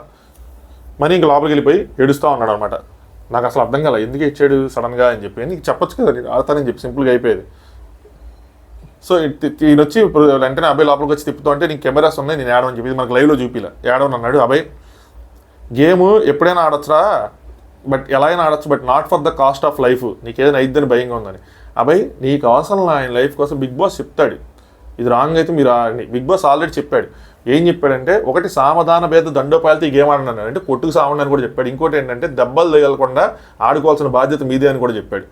మనీ ఇంక లోపలికి వెళ్ళిపోయి ఏడుస్తూ ఉన్నాడు అనమాట. నాకు అసలు అర్థం కాలే ఎందుకు ఇచ్చాడు సడన్గా అని చెప్పి. నీకు చెప్పొచ్చు కదా నేను ఆడతానని చెప్పి సింపుల్గా అయిపోయేది. సో ఈయన వచ్చి ఇప్పుడు వెంటనే అబ్బాయి లోపలికి వచ్చి తిప్పుతూ అంటే నీకు కెమెరాస్ ఉన్నాయి నేను ఏడవని చెప్పి మనకు లైవ్లో చూపిలే ఏడవని అన్నాడు. అబ్బాయి గేమ్ ఎప్పుడైనా ఆడొచ్చురా, బట్ ఎలా అయినా ఆడొచ్చు, but not for the cost of life. నీకు ఏదైనా అయిద్దని భయంగా ఉందని. అబ్బాయి నీకు అవసరం ఆయన లైఫ్ కోసం బిగ్ బాస్ చెప్తాడు. ఇది రాంగ్ అయితే మీరు బిగ్ బాస్ ఆల్రెడీ చెప్పాడు. ఏం చెప్పాడంటే ఒకటి సామధాన భేద దండోపాయాలతో ఈ గేమ్ ఆడినాను అంటే కొట్టుకు సావండి అని కూడా చెప్పాడు. ఇంకోటి ఏంటంటే దెబ్బలు తగలకుండా ఆడుకోవాల్సిన బాధ్యత మీదే అని కూడా చెప్పాడు.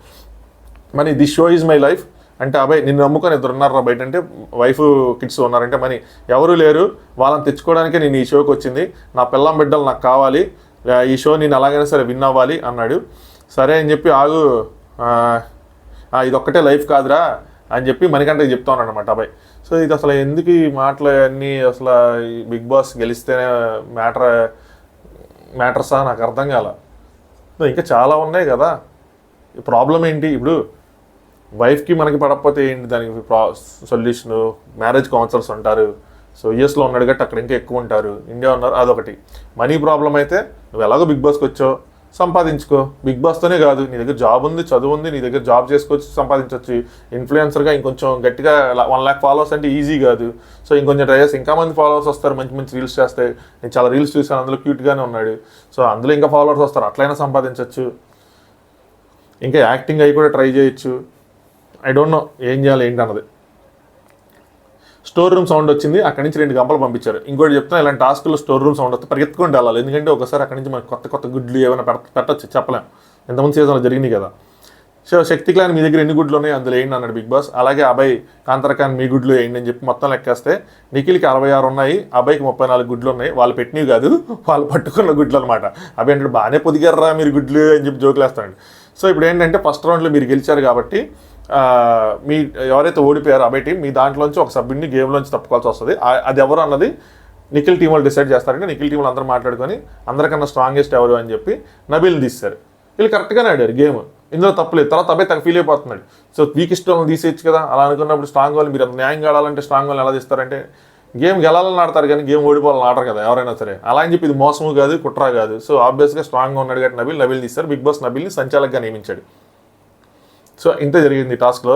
మరి this show is my life అంటే అబ్బాయి నిన్ను నమ్ముకొని ఇద్దరు ఉన్నారా బయట అంటే వైఫ్ కిడ్స్ ఉన్నారంటే మరి ఎవరు లేరు, వాళ్ళని తెచ్చుకోవడానికే నేను ఈ షోకి వచ్చింది, నా పిల్లం బిడ్డలు నాకు కావాలి, ఈ షో నేను ఎలాగైనా సరే విన్ అవ్వాలి అన్నాడు. సరే అని చెప్పి ఆగు ఇదొక్కటే లైఫ్ కాదురా అని చెప్పి మణికంఠకి చెప్తా ఉన్నాడు అనమాట అబ్బాయి. సో ఇది అసలు ఎందుకు ఈ మాటలు అన్నీ అసలు బిగ్ బాస్ గెలిస్తేనే మ్యాటర్సా నాకు అర్థం కాల. ఇంకా చాలా ఉన్నాయి కదా. ప్రాబ్లం ఏంటి ఇప్పుడు వైఫ్కి మనకి పడకపోతే ఏంటి దానికి సొల్యూషను? మ్యారేజ్ కౌన్సిలర్స్ ఉంటారు. సో యూఎస్లో ఉన్నాడు కాబట్టి అక్కడ ఇంకా ఎక్కువ ఉంటారు, ఇండియా ఉన్నారు, అదొకటి. మనీ ప్రాబ్లం అయితే నువ్వు ఎలాగో బిగ్ బాస్కి వచ్చావు సంపాదించుకో. బిగ్ బాస్తోనే కాదు, నీ దగ్గర జాబ్ ఉంది, చదువు ఉంది, నీ దగ్గర జాబ్ చేసుకోవచ్చు, సంపాదించవచ్చు. ఇన్ఫ్లుయెన్సర్గా ఇంకొంచెం గట్టిగా 1 lakh ఫాలోవర్స్ అంటే ఈజీ కాదు. సో ఇంకొంచెం ట్రై చేస్తే ఇంకా మంది ఫాలోవర్స్ వస్తారు, మంచి మంచి రీల్స్ చేస్తే. నేను చాలా రీల్స్ చూసాను, అందులో క్యూట్గానే ఉన్నాడు. సో అందులో ఇంకా ఫాలోవర్స్ వస్తారు, అట్లయినా సంపాదించవచ్చు. ఇంకా యాక్టింగ్ అవి కూడా ట్రై చేయొచ్చు. ఐ డోంట్ నో ఏం చేయాలి ఏంటి అన్నది. స్టోర్ రూమ్ సౌండ్ వచ్చింది, అక్కడి నుంచి 2 గంపలు పంపించారు. ఇంకోటి చెప్తున్నా, ఇలాంటి టాస్క్లో స్టోర్ రూమ్ సౌండ్ వస్తే పరిగెత్తుకుంటూ వెళ్ళాలి. ఎందుకంటే ఒకసారి అక్కడి నుంచి మనకు కొత్త గుడ్లు ఏమైనా పెట్టచ్చు, చెప్పలేం. ఎంతమంది సీజన్లో జరిగింది కదా. సో శక్తి క్లాన్ మీ దగ్గర ఎన్ని గుడ్లు ఉన్నాయి అందులో ఏంటి అన్నాడు బిగ్ బాస్. అలాగే అబ్బాయి కాంతరకాన్ మీ గుడ్లు ఏంటి అని చెప్పి మొత్తం లెక్కేస్తే నిఖిల్కి 66 ఉన్నాయి, అబ్బాయికి 34 గుడ్లు ఉన్నాయి. వాళ్ళు పెట్టినవి కాదు, వాళ్ళు పట్టుకున్న గుడ్లు అనమాట. అబ్బాయి అంటే బాగానే పొదిగారా మీరు గుడ్లు అని చెప్పి జోకులేస్తాడు. సో ఇప్పుడు ఏంటంటే ఫస్ట్ రౌండ్లో మీరు గెలిచారు కాబట్టి మీ ఎవరైతే ఓడిపోయారో అబ్బాయి టీం, మీ దాంట్లోంచి ఒక సభ్యుడిని గేమ్లోంచి తప్పుకోవాల్సి వస్తుంది. అది ఎవరు అన్నది నిఖిల్ టీం వాళ్ళు డిసైడ్ చేస్తారంటే నిఖిల్ టీం వాళ్ళు అందరూ మాట్లాడుకొని అందరికన్నా స్ట్రాంగెస్ట్ ఎవరు అని చెప్పి నబీల్ని తీస్తారు. వీళ్ళు కరెక్ట్గానే ఆడారు గేమ్, ఇందులో తప్పలేదు. తర్వాత అబ్బాయి తగ్గ ఫీల్ అయిపోతున్నాడు. సో వీక్ ఇష్టం తీసేయచ్చు కదా, అలా అనుకున్నప్పుడు స్ట్రాంగ్ వాళ్ళు మీరు న్యాయంగా ఆడాలంటే స్ట్రాంగ్ వాళ్ళు ఎలా తీస్తారంటే గేమ్ గెలాలని ఆడతారు కానీ గేమ్ ఓడిపోవాలని ఆడరు కదా ఎవరైనా సరే. అలా అని చెప్పి ఇది మోసము కాదు, కుట్రా కాదు. సో ఆబ్వియస్గా స్ట్రాంగ్గా ఉన్నాడు కాబట్టి నబీల్ తీస్తారు. బిగ్ బాస్ నబీల్ని సంచాలకుగా నియమించాడు. సో ఇంత జరిగింది టాస్క్లో.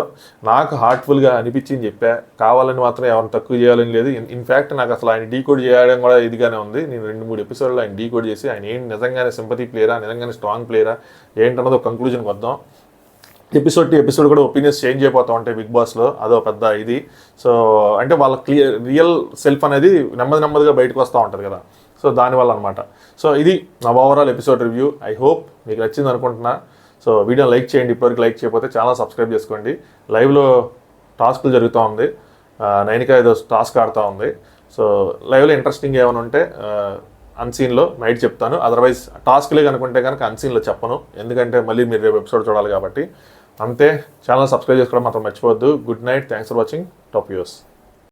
నాకు హార్ట్ఫుల్గా అనిపించింది చెప్పా, కావాలని మాత్రం ఎవరిని తక్కువ చేయాలని లేదు. ఇన్ఫ్యాక్ట్ నాకు అసలు ఆయన డీకోడ్ చేయడం కూడా ఇదిగానే ఉంది. నేను 2-3 ఎపిసోడ్లో ఆయన డీకోడ్ చేసి ఆయన ఏంటి నిజంగానే సింపతి ప్లేయరా, నిజంగానే స్ట్రాంగ్ ప్లేయరా ఏంటన్నది ఒక కంక్లూజన్కి వద్దాం. ఎపిసోడ్ టు ఎపిసోడ్ కూడా ఒపీనియన్స్ చేంజ్ అయిపోతూ ఉంటాయి బిగ్ బాస్లో, అదో పెద్ద ఇది. సో అంటే వాళ్ళ రియల్ సెల్ఫ్ అనేది నెమ్మదిగా బయటకు వస్తూ ఉంటుంది కదా. సో దానివల్ల అనమాట. సో ఇది నా overall episode review. I hope మీకు నచ్చింది అనుకుంటున్నా. సో వీడియోని లైక్ చేయండి, ఇప్పటివరకు లైక్ చేయకపోతే ఛానల్ సబ్స్క్రైబ్ చేసుకోండి. లైవ్లో టాస్క్లు జరుగుతూ ఉంది, నైనికా ఏదో టాస్క్ ఆడుతూ ఉంది. సో లైవ్లో ఇంట్రెస్టింగ్ ఏమైనా ఉంటే అన్సీన్లో నైట్ చెప్తాను. అదర్వైజ్ టాస్క్లే కనుకుంటే కనుక అన్సీన్లో చెప్పను, ఎందుకంటే మళ్ళీ మీరు రేపు ఎపిసోడ్ చూడాలి కాబట్టి. అంతే, ఛానల్ సబ్స్క్రైబ్ చేసుకోవడం మాత్రం మర్చిపోవద్దు. Good night, thanks for watching top views.